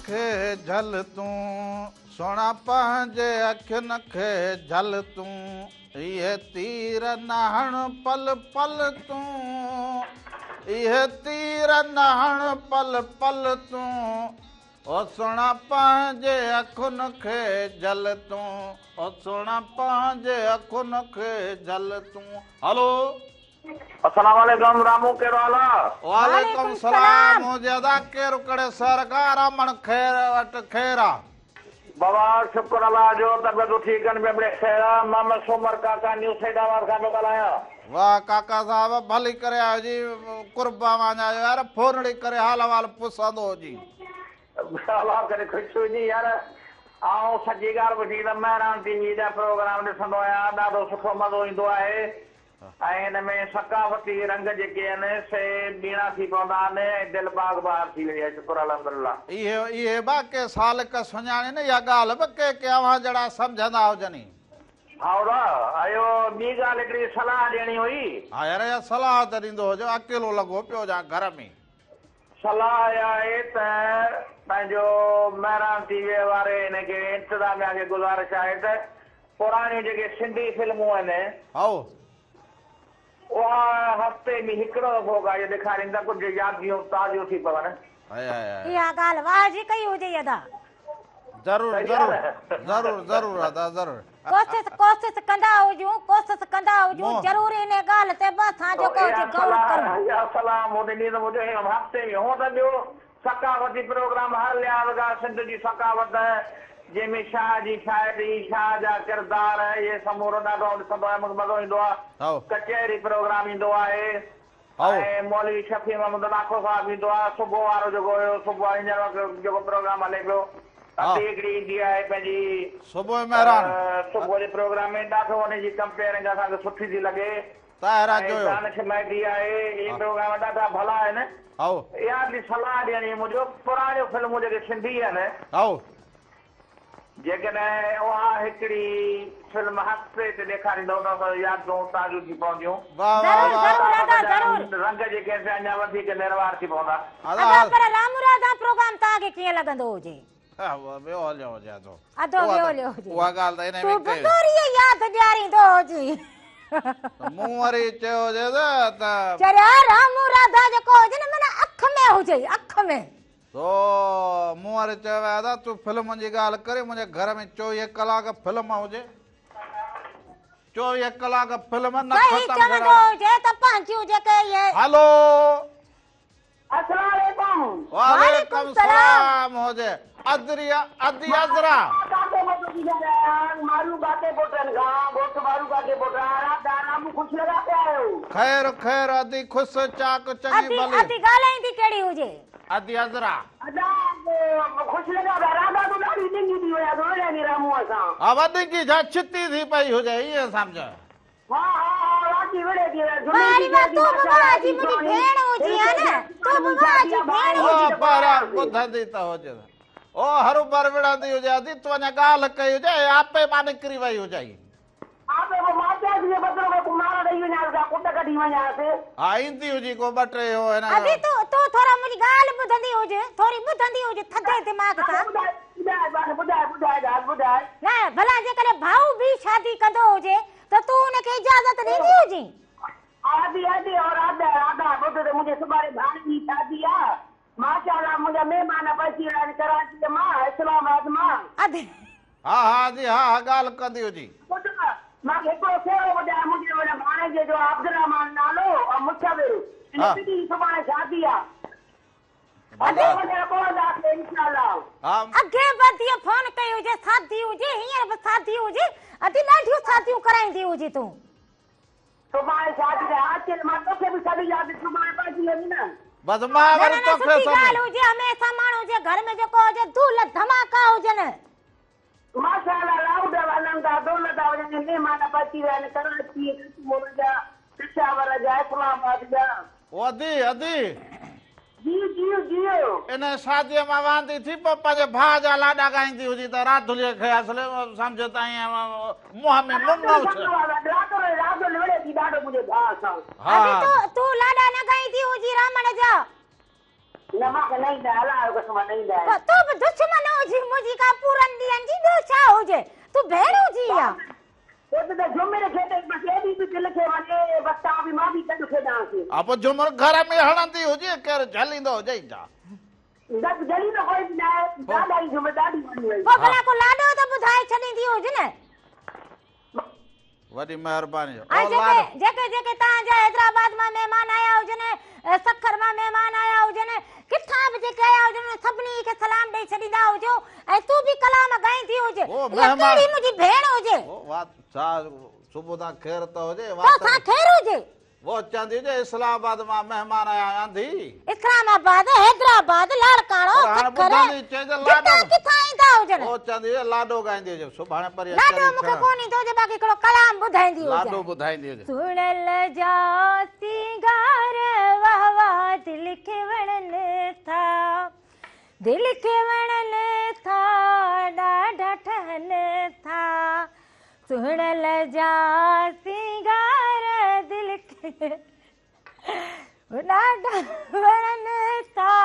खे झल तूं सोना पंहिंजे अखियुनि खे झल तूं इहे तीर नहण पल पल तूं इहे तीर नहण पल पल तूं ओ सोना पंहिंजे अखियुनि खे झल तूं ओ सोना पंहिंजे अखियुनि खे झल तूं हलो अस्सलाम वालेकुम रामू कहिड़ो हाल आहे वालेकुम सलाम मुजदा केरु कड़े सरकार अमन खैर वट खैरा बाबा शुक्र अल्लाह जो तबियत ठीक है में बड़े खैरा मोहम्मद सोमर काका न्यू सैदाबाद खां ॻाल्हायां वाह काका साहब भली करे आयो जी कुर्बा वञा यार फोनड़ी करे हाल वाल पुछंदो जी अल्लाह करे ख़ुशि हुजे यार आऊं सॼी ॻाल्हि ॿुधी त महिरान टीवी जा प्रोग्राम ॾिसंदो आहियां ॾाढो सुठो मज़ो ईंदो आहे ऐं हिन में सकाफ़ती रंग जेके आहिनि से ॿीणा थी पवंदा आहिनि ऐं दिलि बाग़ बाग़ थी वई आहे शुक्र अल्हम्दुलिल्लाह इहे बा के साल का सुञाणे न इहा ॻाल्हि बि के अव्हां जहिड़ा सम्झंदा हुजनि हा आयो ॿी ॻाल्हि हिकिड़ी सलाह ॾियणी हुई हा यार इहा सलाह त ॾींदो हुजो अकेलो लॻो पियो हुजां घर में सलाह इहा आहे त पंहिंजो महिरान टीवीअ वारे हिनखे इंतिज़ामिया खे गुज़ारिश आहे त पुराणियूं जेके सिंधी फिल्मूं आहिनि हाओ उहा हफ़्ते में हिकिड़ो दफ़ो काई ॾेखारींदा कुझु यादियूं ताज़ियूं थी पवनि इहा ॻाल्हि वाजी कई हुजे अदा ज़रूर ज़रूर ज़रूर ज़रूर अदा ज़रूर कोशिश कंदा हुजूं ज़रूर इन ॻाल्हि ते बि असां जेको हुजे गौर करूं या सलाम ॾिनी त मुंहिंजो हफ़्ते में हूअं त ॿियो सकाफ़ती प्रोग्राम हर लिहाज़ खां सिंध जी सकाफ़त जंहिंमें शाह जी शाइरी, शाह जा किरदार इहे समूरो ॾाढो ॾिसंदो आहे, मूंखे मज़ो ईंदो आहे। आओ कचहरी प्रोग्राम ईंदो आहे आओ ऐं मौलवी शफ़ी महमूद लाखो साहिबु ईंदो आहे। सुबुह वारो जेको हुयो, सुबुह हींअर वक़्तु जेको प्रोग्राम हले पियो, अधी हिकिड़ी ईंदी आहे पंहिंजी सुबुह महिरान सुबुह जे प्रोग्राम में ॾाढो हुनजी कंपेयरिंग असांखे सुठी थी लॻे। ताहिरा जोयो दानिश मेहदी आहे, इहे प्रोग्राम ॾाढा भला आहिनि। आओ इहा बि सलाह ॾियणी मुंहिंजो, पुराणियूं फिल्मूं जेके सिंधी आहिनि, आओ जेकॾहिं उहा हिकिड़ी फिल्म हफ़्ते ते ॾेखारींदो हुन सां यादूं ताज़ियूं थी पवंदियूं, वाह वाह ज़रूर वाह ज़रूर दादा ज़रूर। रंग जेके आहिनि अञा वधीक निर्वार थी पवंदा। अदा पर रामू राधा प्रोग्राम तव्हांखे कीअं लॻंदो हुजे? ॿियो हलियो हुजे थो अधो वियो हुजे। उहा ॻाल्हि त हिन तूं में कयो बतौरीअ यादि ॾियारींदो हुजे। मूं वरी चयो हुजे त चरिया रामू राधा जेको हुजे न माना अख में हुजे, अख में। तो मूं वरी चयो वियो आहे तूं फिल्म जी ॻाल्हि करे, मुंहिंजे घर में 24 कलाक फिल्म हुजे, 24 कलाक फिल्म न सही ख़तम चवंदो करा। हुजे त पंहिंजियूं जेके इहे हेलो अस्सलाम वालेकुम। वालेकुम सलाम हुजे। अदरिया अदी अजरा काके बोतो की जा मारू काके बोटन गा गोट मारू काके बोटा राधा नाम खुश लगा पे आयो। खैर खैर अदी खुश चाक चंगी अदी भली अदी ॻाल्हाईंदी कहिड़ी हुजे? अदी अजरा अदा खुश लगा राधा तो ॾाढी डिंगी थी वया दोया नी रामू असां। हा वॾी की जा छिती थी पई हुजे ईअं सम्झ। हा हा राती वड़े थी मारी मां तूं बाबा जी मुंहिंजी भेण हुजी आहे न, तूं बाबा जी भेण ओ हुजी। पर ॿुधंदी त हुजे ओ हरू भर विढ़ंदी हुजे अदी तूं अञा ॻाल्हि कई हुजे आपे मां निकिरी वई हुजे। आपे वो माता जी बतरो को कुमार ॾेई वञा सा कुट कढी वञा से। हा ईंदी हुजी को ॿ टे हो हिन अदी तूं थोरा मुंहिंजी ॻाल्हि ॿुधंदी हुजे, थोरी ॿुधंदी हुजे थधे दिमाग़ सां। बुधाए न भला जेकॾहिं भाऊ बि शादी कंदो हुजे त तूं हुनखे इजाज़त ॾींदी हुजी? आदि आदि और राधा राधा बुध तो मुझे सुबारे भाई की शादी है माशाल्लाह मुझे मेहमान पहुंची रहे कराची मां इस्लामाबाद मां। अदी हा हा जी हा हा ॻाल्हि कंदी हुजी। बुध मां हिकिड़ो फेरो ॿुधाया मुंहिंजे वॾे भाणे जे जो अब्दुर्रहमान नालो और मुछाबिर हा। इन जी सुभाणे शादी आहे। अदे वॾे पहुंदासीं इंशाल्लाह। हा अॻे वधी फोन कई हुजे शादी हुजे हींअर बि शादी हुजे अदी ॾाढियूं शादियूं कराईंदी हुजी तूं। सुभाणे शादी है अचल मां तोखे बि सभी याद सुभाणे पहुंची वेंदी न। बस मां न वरी न तोखे सुठी ॻाल्हि सभु हुजे हमेशा माण्हू जे घर में जेको हुजे धूल धमाका हुजनि। माशाल्लाह राउड वञनि था दौलत वञनि मेहमान पहुची विया आहिनि कराची कश्मीर जा पेशावर जा इस्लामाबाद जा। अदी अदी जी जी जी इन शादीअ मां वांदी थी पोइ पंहिंजे भाउ जा लाॾा ॻाईंदी हुजी त राधुलीअ खे असले सम्झ ताईं मुंहं में मुंगो राधुल वड़े थी ॾाढो मुंहिंजे भाउ सां। हा अदी तूं लाॾा न ॻाईंदी हुजी रामण जा? न मूंखे न ईंदा अलाह कसम न ईंदा पर तूं बि दुश्मन हुजी मुंहिंजी का पूरनि ॾींहंनि जी ॿियो छा हुजे? तूं भेण हुजी या? वो तो जुम्मे खे त बस एडी भी दिल खे वञे बस तव्हां बि मां बि गॾु खेॾांसि। अब झुमर घर में हणंदी हुजे केरु झलींदो हुजे जा बस जली तो कोई न आहे ॾाढा ई जुम्मे ॾाढी वञी वई। पोइ भला को लाॾो त ॿुधाए छॾींदी हुजे न। वॾी महिरबानी ऐं जेके जेके तव्हांजा हैदराबाद मां महिमान आया हुजनि, सखर मां महिमान आया हुजनि, किथां बि जेके आया हुजनि सभिनी खे सलाम ॾेई छॾींदा हुजो ऐं तूं बि कलाम ॻाईंदी हुजे। ओ इहा महिमान कहिड़ी मुंहिंजी भेण हुजे? ओ वात छा सुबुह दा ख़ैर त हुजे तो वात छा ख़ैर हुजे? वो चंदी हुजे इस्लामाबाद मां महिमान आया आंधी इस्लामाबाद हैदराबाद लाड़काणो पर हाणे सखर ॿुधंदी चइजे लाॾो किथां किथां ईंदा हुजनि। वो चंदी हुजे लाॾो ॻाईंदी हुजे सुभाणे परी लाॾो मूंखे कोन ईंदो हुजे बाक़ी हिकिड़ो कलाम ॿुधाईंदी लाॾो हुजे। ॿुधाईंदी हुजे सुणल जा सिंगार वाह वाह दिल खे वणनि था, दिल खे वणनि था ॾाढा ठहनि था। सुणल जा सिंगार दिल खे ॾाढा वणनि था।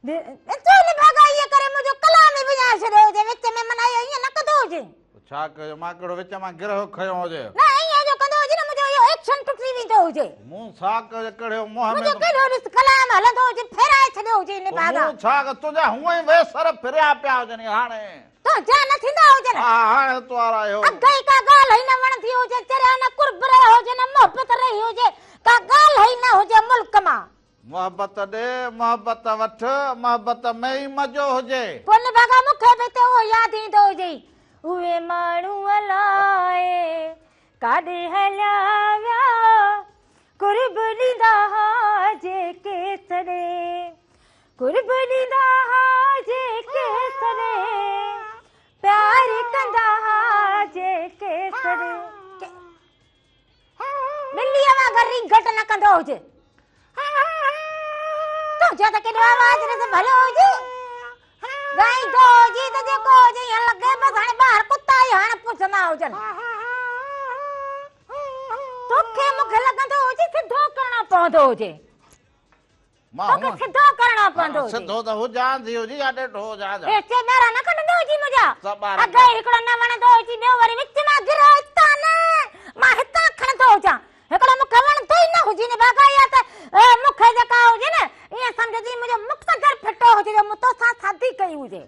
चोली भागा इहे करे मुंहिंजो कलाम ई विञाए छॾियो हुजे विच में माना ईअं न कंदो हुजे। छा कयो मां कहिड़ो विच मां गिरह खयो हुजे न ईअं जो कंदो हुजे न मुंहिंजो इहो एक्शन टुटी वेंदो हुजे। मूं छा कयो कहिड़ो मुंहं में मुंहिंजो केॾो ॾिस कलाम हलंदो हुजे फेराए छॾियो हुजे इन भागा। मूं छा तुंहिंजा हूअं ई वेसर फिरिया पिया हुजनि हाणे तो जा न थींदा हुजनि। हा हाणे तूं आयो अगई का ॻाल्हि ई न वणंदी हुजे चरिया न कुर्ब रहियो हुजे न मोहबत रही हुजे का ॻाल्हि ई न हुजे मुल्क मां। मोहबत मोहब्बत दे मोहब्बत वठ मोहब्बत में ही मजो हुजे पुन भगा मूंखे बि त उहो यादि ईंदो हुजे उहे माण्हू अलाए काॾे हलिया विया कुर्ब ॾींदा हा जेके सॾे कुर्ब ॾींदा हा जेके सॾे प्यार कंदा हा जेके सॾे ॿिलीअ वांगुरु रिंग घटि न कंदो हुजे तुंहिंजो त केॾो आवाज़ ॾिस भलो हुजे ॻाईंदो हुजे त जेको हुजे ईअं लॻे बसि हाणे ॿाहिरि कुता ई हाणे पुछंदा हुजनि तोखे मूंखे लॻंदो हुजे सिधो करणो पवंदो हुजे तोखे सिधो करणो पवंदो हुजे सिधो त हुजां थी हुजे या ॾेढो हुजां एचे ॿाहिरां न कढंदो हुजे मुंहिंजा सभु ॿाहिरां अॻे हिकिड़ो न वणंदो हुजे ॿियो वरी विच मां गिरो हितां न मां हितां खणंदो हुजां हिकिड़ो मूंखे वणंदो ई न हुजे न बागा या त मूंखे जेका हुजे न ईअं सम्झ मुंहिंजो मुक़दर फिटो हुजे जो मूं तोसां शादी कई हुजे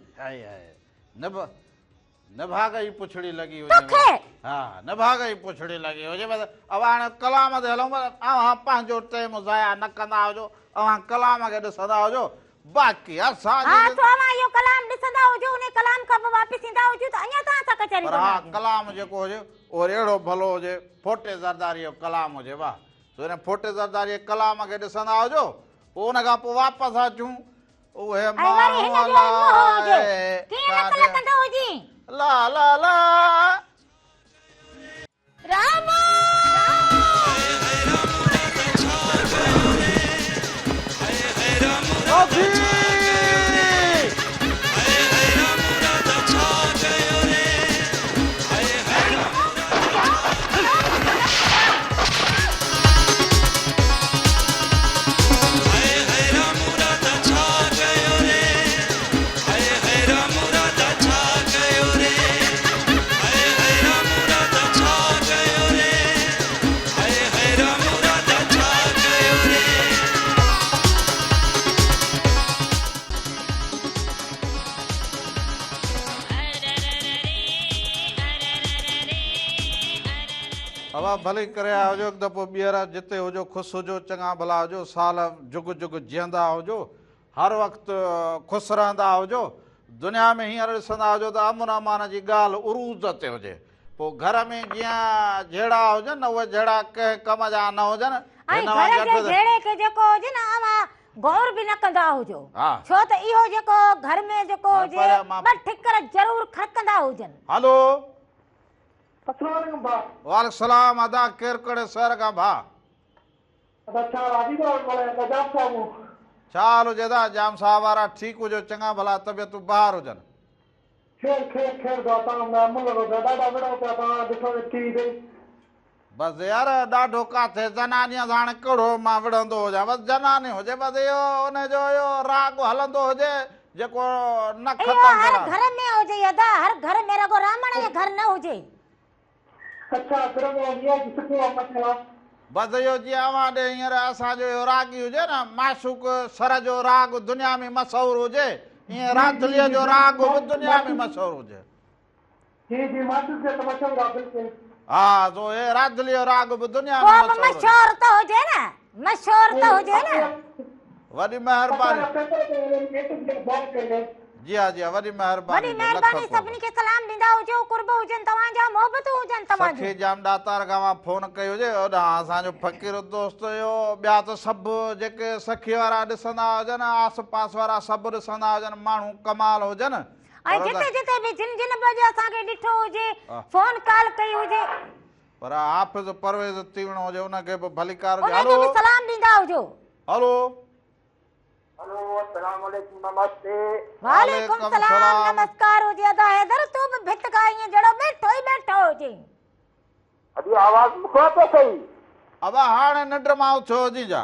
निभाग जी पुछड़ी लगी तोखे हाँ निभाग जी पुछड़ी लगी हुजे बस अब हाणे कलाम ते हलूं अवां पंहिंजो टाइम ज़ाया न कंदा हुजो अवां कलाम खे ॾिसंदा हुजो बाक़ी असां हाँ तो अवां इहो कलाम ॾिसंदा हुजो उन कलाम खां पोइ वापसि ईंदा हुजो त अञा तव्हां सां कचहरी पर हा कलाम जेको हुजे उहो अहिड़ो भलो हुजे फोटे ज़रदारी जो कलाम हुजे वाह तो हिन फोटे ज़रदारी कलाम खे ॾिसंदा हुजो पोइ उन खां पोइ वापसि अचूं उहे माण्हू ला ला ला राम हवा भले करे हुजो हिकु दफ़ो ॿीहर जिते हुजो ख़ुशि हुजो चङा भला हुजो साल जुग जुग जीअंदा हुजो हर वक़्तु ख़ुशि रहंदा हुजो दुनिया में हींअर ॾिसंदा हुजो त अमन अमान जी ॻाल्हि उरूज़ ते हुजे पोइ घर में जीअं जहिड़ा हुजनि न उहे जहिड़ा कंहिं कम जा न हुजनि ऐं घर जे जहिड़े खे जेको हुजे न अवां गौर बि न कंदा हुजो छो त इहो जेको घर में जेको हुजे ॿ ठिकर ज़रूरु खड़कंदा हुजनि हलो अस्सलाम वालेकुम भा वालेकुम सलाम अदा केरु कहिड़े शहर खां भा अच्छा राजी बोले गजब साहब छा हाल हुजे दा जाम साहब वारा ठीकु हुजो चङा भला तबियतूं ॿाहिरि हुजनि खेर खेर खेर दोता मैं मुल्क ॾाढा वॾा पिया तव्हां ॾिसो टीवी ते बसि यार ॾाढो काथे जनानीअ सां हाणे कहिड़ो मां विढ़ंदो हुजां बसि जनानी हुजे बसि इहो हुनजो इहो राग हलंदो हुजे जेको न ख़तमु हर घर में हुजे अदा हर घर में रगो रामण जे घर न हुजे अच्छा सिर्फ़ इहा सुठी मसला बसि इहो जीअं अवां ॾे हींअर असांजो इहो रागी हुजे न माशूक सर जो राग दुनिया में मशहूरु हुजे ईअं राधलीअ जो राग बि दुनिया में मशहूरु हुजे जी जी माशूक जो मशहूरु आहे बिल्कुलु हा तो हे राधलीअ राग बि दुनिया में मशहूरु त हुजे न मशहूरु त हुजे न वॾी महिरबानी जी हा जी हा वॾी महिरबानी सभिनी खे सलाम ॾींदा हुजो कुर्ब हुजनि तव्हांजा मोहबतूं हुजनि तव्हांजी सखी जाम ॾातार खां फोन कई हुजे होॾां असांजो फ़क़ीर दोस्त हुयो ॿिया त सभु जेके सखी वारा ॾिसंदा हुजनि आस पास वारा सभु ॾिसंदा हुजनि माण्हू कमाल हुजनि ऐं जिते जिते बि जिन जिन बजे असांखे ॾिठो हुजे फोन कॉल कई हुजे पर हाफ़िज़ परवेज़ तीवणो हुजे उनखे बि भलीकार हुजे उनखे बि सलाम ॾींदा हुजो हलो हेलो अस्सलाम वालेकुम नमस्ते वालेकुम सलाम नमस्कार हुजे अदा हैदर तू बि भित का ईअं जहिड़ो वेठो ई वेठो हुजे अभी आवाज मुखो तो सही अब हाणे निंड मां उथियो जीजा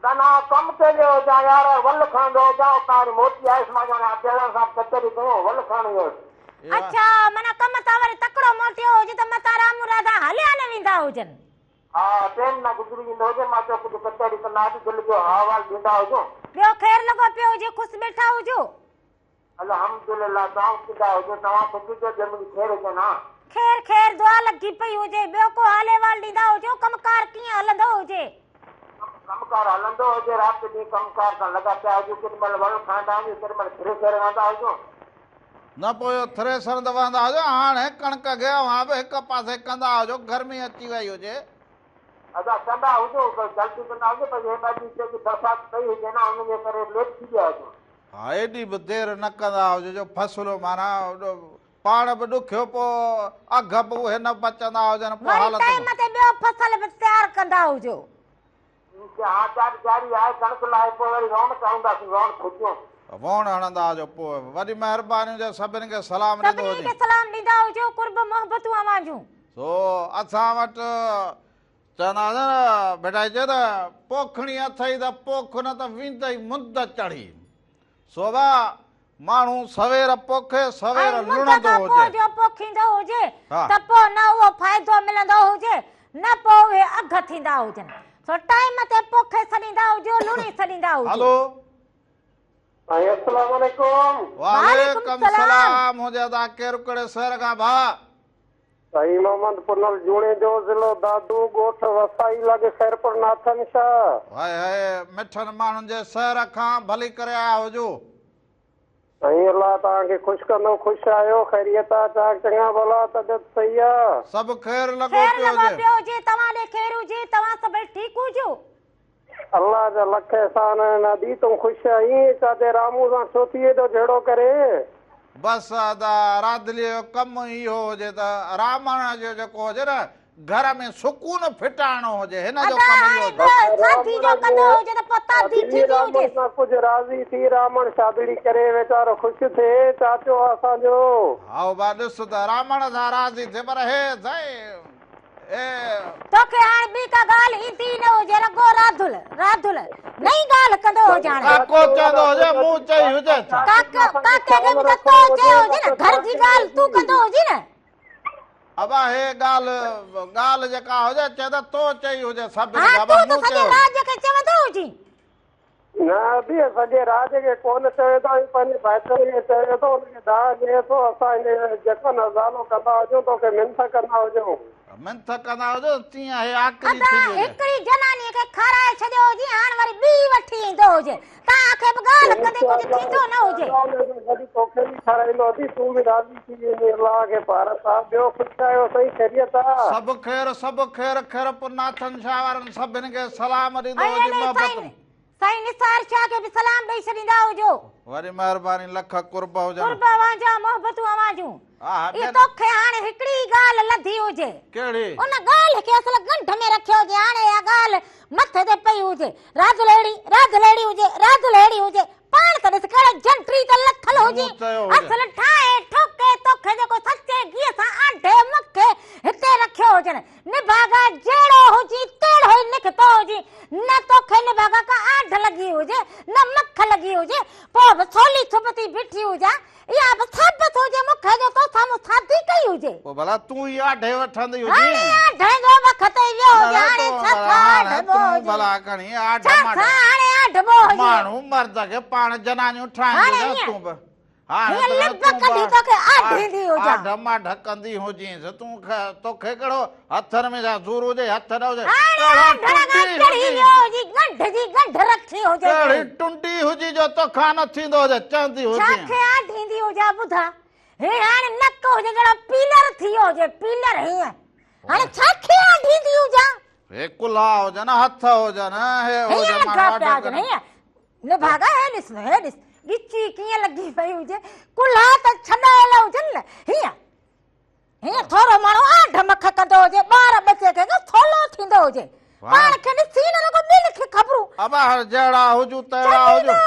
दाना कम ते जो जा यार वल खांदो जाओ कार मोती आइस मा जाना तेरा साहब कचरी करो वल खाणो अच्छा मना कम ता वरी तकड़ो मोटियो हुजे त मता राम राधा हलिया न वेंदा हुजनि हाँ ट्रेन ना गुजरी वेंदो हुजे मां तो कुझु कचरी कंदा दिल जो आवाज ॾींदा हुजो ॿियो ख़ैर लॻो पियो हुजे ख़ुशि वेठा हुजो अल्हम्दुलिल्लाह तव्हां किथा हुजो तव्हां ख़ुदि जो ज़मीन ख़ैर हुजे ना ख़ैर ख़ैर दुआ लगी पई हुजे ॿियो को हाल अहिवाल ॾींदा हुजो कमकार कीअं हलंदो हुजे कमकार कमकार हलंदो हुजे राति ॾींहुं कमकार सां लॻा पिया हुजूं केॾीमहिल वण खाईंदा आहियूं केॾीमहिल थ्रेसर हणंदा हुजूं न पोइ थ्रेसर दबाईंदा हुजो हाणे कणिक गेहूं बि हिक पासे कंदा हुजो गर्मी अची वई हुजे असां कंदा हुजूं जल्दी कंदा हुजूं पर हे ॿ ॾींहं जेकी बरसाति पई हुजे न हुनजे करे लेट थी विया हुजूं हा एॾी बि देरि न कंदा हुजो जो फसलो माना पाण बि ॾुखियो पोइ अघ बि उहे न बचंदा हुजनि पोइ वरी हालत टाइम ते ॿियो फसल बि तयारु कंदा हुजो हा जारी आहे कणिक लाइ पोइ वरी रौनक हूंदासीं रौनक खुजियूं वोण हणंदा हुजो पोइ वॾी महिरबानी हुजे सभिनी खे सलाम ॾींदो सभिनी हुजे खे सलाम ॾींदा हुजो कुर्ब मोहबतूं अवांजूं सो असां वटि चवंदा हुआ न बेटा चए त पोखणी अथई त पोख न त विंदई मुंद चढ़ी सो माण्हू सवेर पोखे सवेर लुणंदो हुजे जो पोखींदो हुजे हा। त पोइ न उहो फ़ाइदो मिलंदो हुजे न पोइ उहे अघ थींदा हुजनि सो टाइम ते पोखे छॾींदा हुजो लुणी छॾींदा हुजो हलो अस्सलाम वालेकुम वालेकुम सलाम हुजे ता केरु कहिड़े शहर खां भाउ साईं मोहम्मद पुनल जूणे जो ज़िलो दादू ॻोठ वसाई लॻे खैरपुर नाथन शाह हाय हाय मिठनि माण्हुनि जे शहर खां भली करे आया हुजो साईं अल्लाह तव्हांखे ख़ुशि कंदो ख़ुशि आहियो ख़ैरियत आहे चङा भला तबियत सही आहे सभु ख़ैर लॻो ख़ैर पियो लॻो हुजे पियो हुजे तव्हां ॾे ख़ैर हुजे तव्हां सभई ठीकु हुजो अल्लाह जा लख एहसान आहिनि अदी तूं ख़ुशि आहीं चाचे रामू सां छो थिए थो जहिड़ो करे बसि राधलीअ जो कमु इहो हुजे त रामण जो जेको हुजे न घर में सुकून फिटाइणो हुजे हिन जो कमु इहो हुजे शादी जो कंदो हुजे त पोइ तादी थींदी हुजे सां कुझु राज़ी थी रामण शादी करे वीचारो ख़ुशि थिए चाचो असांजो हा बा ॾिस त रामण सां राज़ी थिए पर हे साईं तोखे हाणे ॿी का ॻाल्हि ईंदी न हुजे रगो राधुल राधुल नई ॻाल्हि कंदो हुजे हाणे काको चवंदो हुजे मूं चई हुजे काके खे बि त तो चयो हुजे न घर जी ॻाल्हि तूं कंदो हुजे न अबा हे ॻाल्हि जेका हुजे चए त तो चई हुजे सभिनी हा खे तूं अबा त मूं सॼे चयो राज खे चवंदो हुजी न बि सॼे राज खे कोन चवे थो पंहिंजे भाइटियुनि खे चवे थो हुनखे दाह ॾिए थो असां हिन जेको नज़ारो कंदा हुजूं तोखे मिंथ कंदा हुजूं मिंथ कंदा हुजो तीअं हे आख़िरी अदा थी हुजे हिकिड़ी जनानीअ खे खाराए छॾियो हुजे हाणे वरी ॿी वठी ईंदो हुजे तव्हांखे बि ॻाल्हि कंदे कुझु थींदो न हुजे तोखे बि खाराईंदो अथई तूं बि राज़ी थी वेंदी अलाह खे भारत आहे ॿियो ख़ुशि आहियो सही ख़ैरियत आहे सभु ख़ैर खैरपुर नाथन शाह वारनि सभिनी खे सलाम ॾींदो हुजे मोहबत साईं निसार शाह खे बि सलाम ॾेई छॾींदा हुजो वरी महिरबानी लख कुर्ब हुजनि कुर्ब अवांजा मोहबतूं अवांजूं हा ये तोखे हाणे हिकिड़ी ॻाल्हि लधी हुजे कहिड़ी उन ॻाल्हि खे असल गंढ में रखियो हुजे हाणे इहा ॻाल्हि मथे ते पई हुजे राधलेड़ी हुजे पाण त ॾिस कहिड़े जंटरी त लथल हुजे असल ठाहे ठोके तोखे जेको सचे घीअ सां आंडे मखे हिते रखियो हुजे निभागा जहिड़ो हुजी तहिड़ो ई निकतो हुजी न तोखे निभागा का आंड लॻी हुजे न मख लॻी हुजे पोइ बि थोली थुपती बीठी हुजे इहा बि साबित हुजे मूंखे जो तो साम्हूं शादी कई हुजे पोइ भला तूं ई आढे वठंदी हाणे हुजी आढे जो वक़्त ई वियो हुजे हाणे छा तूं भला खणी आढ हाणे आढबो हुजे माण्हू मर्द खे पाण जनानियूं ठाहींदियूं तूं बि हीअ लिप कढी तोखे आढींदी हुजे आढ माढ कंदी हुजींसि तूं तोखे कहिड़ो हथनि में छा ज़ोर हुजे हथ न हुजे गंढ रखी हुजे कहिड़ी टुंडी हुजी जो तोखां न थींदो हुजे चवंदी हुजे छाखे आढींदी हुजे ॿुधा हे हाणे नक हुजे जहिड़ो पीलर थी वियो हुजे पीलर हीअं हाणे छाखे आढींदी हुजे हे कुल्हा हुजनि हथ हुजनि हे हुजे निभागा हे ॾिस न हे ॾिस ॻिची कीअं लॻी पई हुजे कुल्हा त छॾायल हुजनि न हीअं थोरो माण्हू आढ मख कंदो हुजे ॿार बचे खे थोलो थींदो हुजे पाण खे ॾिसी न लॻो ॿिनि खे ख़बरूं अबा जहिड़ा हुजूं तहिड़ा हुजूं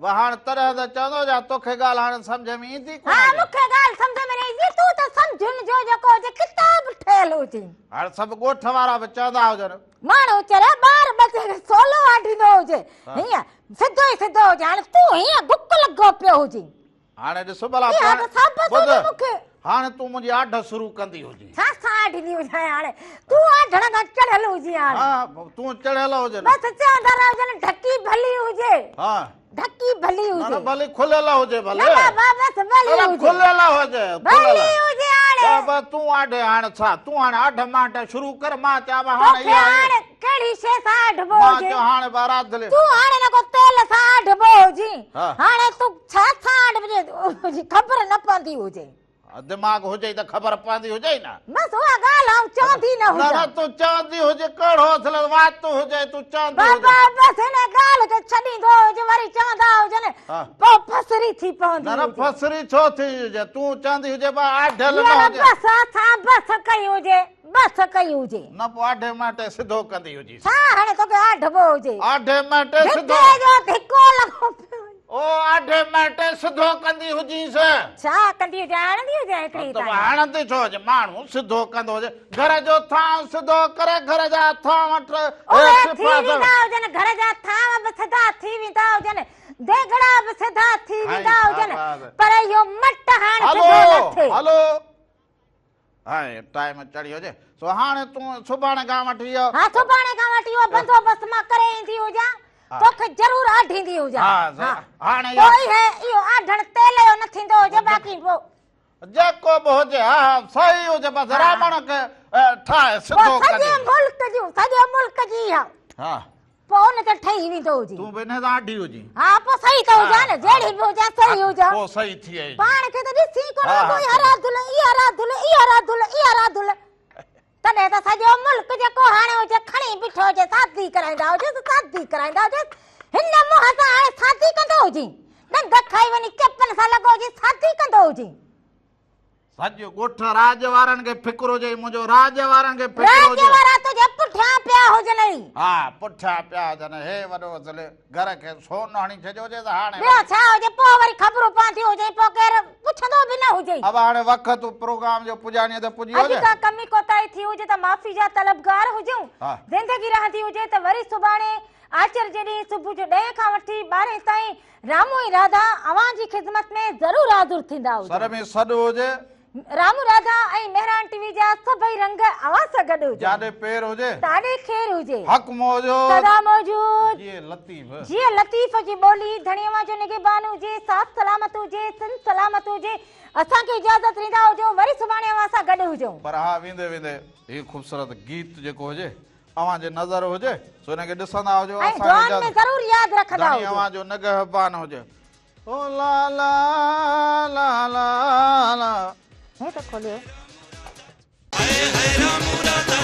हाणे तॾहिं त चवंदो जा तोखे ॻाल्हि हाणे सम्झ में ईंदी हा मूंखे ॻाल्हि सम्झ में न ईंदी तूं त सम्झुनि जो जेको हुजे किताब ठहियल हुजे हाणे सभु ॻोठ वारा बि चवंदा हुजनि माण्हू चरे ॿार बचे खे सोलो आढींदो हुजे हीअं सिधो ई सिधो हुजे हाणे तूं हीअं बुक लॻो पियो हुजे हाणे ॾिस भला हाणे तूं मुंहिंजी आढ शुरू कंदी हुजे छा आढींदी हुजे हाणे तूं आढण खां चढ़ियल हुजे हाणे हा तूं चढ़ियल हुजे बसि चवंदा हुजनि ढकी भली हुजे हा ढकी भली हुजे भली खुलियल हुजे भले बसि भली हुजे खुलियल हुजे भली हुजे हाणे तूं आढे हाणे छा तूं हाणे आढ माढ शुरू कर मां चवां हाणे कड़ी शे सा ढबो मां जे जो हाणे बारात ले तू हाणे न को तेल सा ढबो जी हाँ। हाणे तू छा सा ढबजे खबर न पवंदी हुजे दिमाग हुजे त ख़बर पवंदी हुजे न बस उहा ॻाल्हि आऊं चवंदी न न हुजां न तूं चवंदी हुजे कहिड़ो असल वात हुजे तूं चवंदी बाबा हुजे बस हिन ॻाल्हि खे छॾींदो हुजे वरी चवंदा हुजनि हाँ। पोइ फसरी थी पवंदी न न हुजे। फसरी छो थी हुजे तूं चवंदी हुजे बा आढियल न यार हुजे बस असां बस कई हुजे बस कई हुजे न पोइ आढे माटे सिधो कंदी हुजी छा हाणे तोखे आढबो हुजे आढे माटे सिधो धिके जो धिको लॻो पियो। ओ आढे माटे सिधो कंदी हुजीस छा कंदी हुजे हणंदी हुजे हिकिड़ी त ताईं। हणंदी छो हुजे माण्हू सिधो कंदो हुजे घर जो थां सिधो करे घर जा थां वट उहे थी वेंदा हुजनि घर जा थांव बि सिधा थी वेंदा हुजनि देगड़ा बि सिधा थी वेंदा हाय, हुजनि शाबाश। पर इहो मट हाणे हलो सिधो न थिए हलो हाय टाइम चढ़ी हुजे सो हाणे तूं सुभाणे खां वठी इहो हा सुभाणे खां वठी इहो बंदोबस्त मां करे ईंदी हुजां हा। तोखे ज़रूर आढींदी हुजां हा, हाणे इहो- कोई है इहो आढण तेल जो न थींदो हुजे बाक़ी पोइ जेको बि हुजे हा सही हुजे बसि हा। रावण खे ठाहे सिधो सॼे कंदी मुल्क जी हा हा पोइ हुन ते ठही वेंदो हुजे तूं बि हिन सां आढी हुजी हा पोइ सही त हुजां न जहिड़ी बि हुजां सही हुजां पोइ सही थी वई पाण खे त ॾिसी कोन हा, कोई हा। हराधुल इहा राधुल इहा राधुल इहा राधुल तॾहिं त सॼो मुल्क जेको हाणे हुजे खणी बीठो हुजे शादी कराईंदा हुजे शादी कराईंदा हुजे हिन मुंहं सां हाणे शादी कंदो हुजे ॾंग खाई वञी चपन सां लॻो हुजे शादी कंदो हुजे सॼो ॻोठ राज वारनि खे फिक्र हुजे मुंहिंजो राज वारनि खे फिक्र राज्य हुजे वारा तुंहिंजे पुठियां पिया हुजनि हा पुठियां पिया हुजनि हे वॾो असल घर खे सोन हणी छॾियो हुजे त हाणे ॿियो छा हुजे पोइ वरी ख़बरूं पवंदियूं हुजे पोइ केरु पुछंदो बि न हुजे अब हाणे वक़्तु प्रोग्राम जो पुॼाणीअ ते पुॼी अॼु हुजे का कमी कोताही थी हुजे त माफ़ी जा तलबगार हुजूं हा। ज़िंदगी रहंदी हुजे त वरी सुभाणे आचर जे ॾींहुं सुबुह जो 10 खां वठी 12 ताईं रामू ऐं राधा अवां जी ख़िदमत में ज़रूर हाज़ुर थींदा सर हुजनि में सॾु हुजे रामू राधा ऐं मेहरान टीवी जा सभई रंग अवां सां गॾु हुजनि जाॾे पेर हुजे ताॾे ख़ैर हुजे हक़ मौजूद सदा मौजूद ये लतीफ़ जीअं लतीफ़ जी ॿोली धणीअ जो निगहबान हुजे साफ़ सलामत हुजे सिंध सलामत हुजे असांखे इजाज़त ॾींदा हुजो वरी सुभाणे अवां सां गॾु हुजूं पर हा वेंदे वेंदे ही ख़ूबसूरत गीत जेको हुजे अवां जे नज़र हुजे सो हिनखे ॾिसंदा हुजो ऐं दुआनि में ज़रूर यादि रखंदा धणी हुजो अवां जो निगहबान हुजे ओ ला ला ला ला ला हे त खोलियो हाय हाय रामू राधा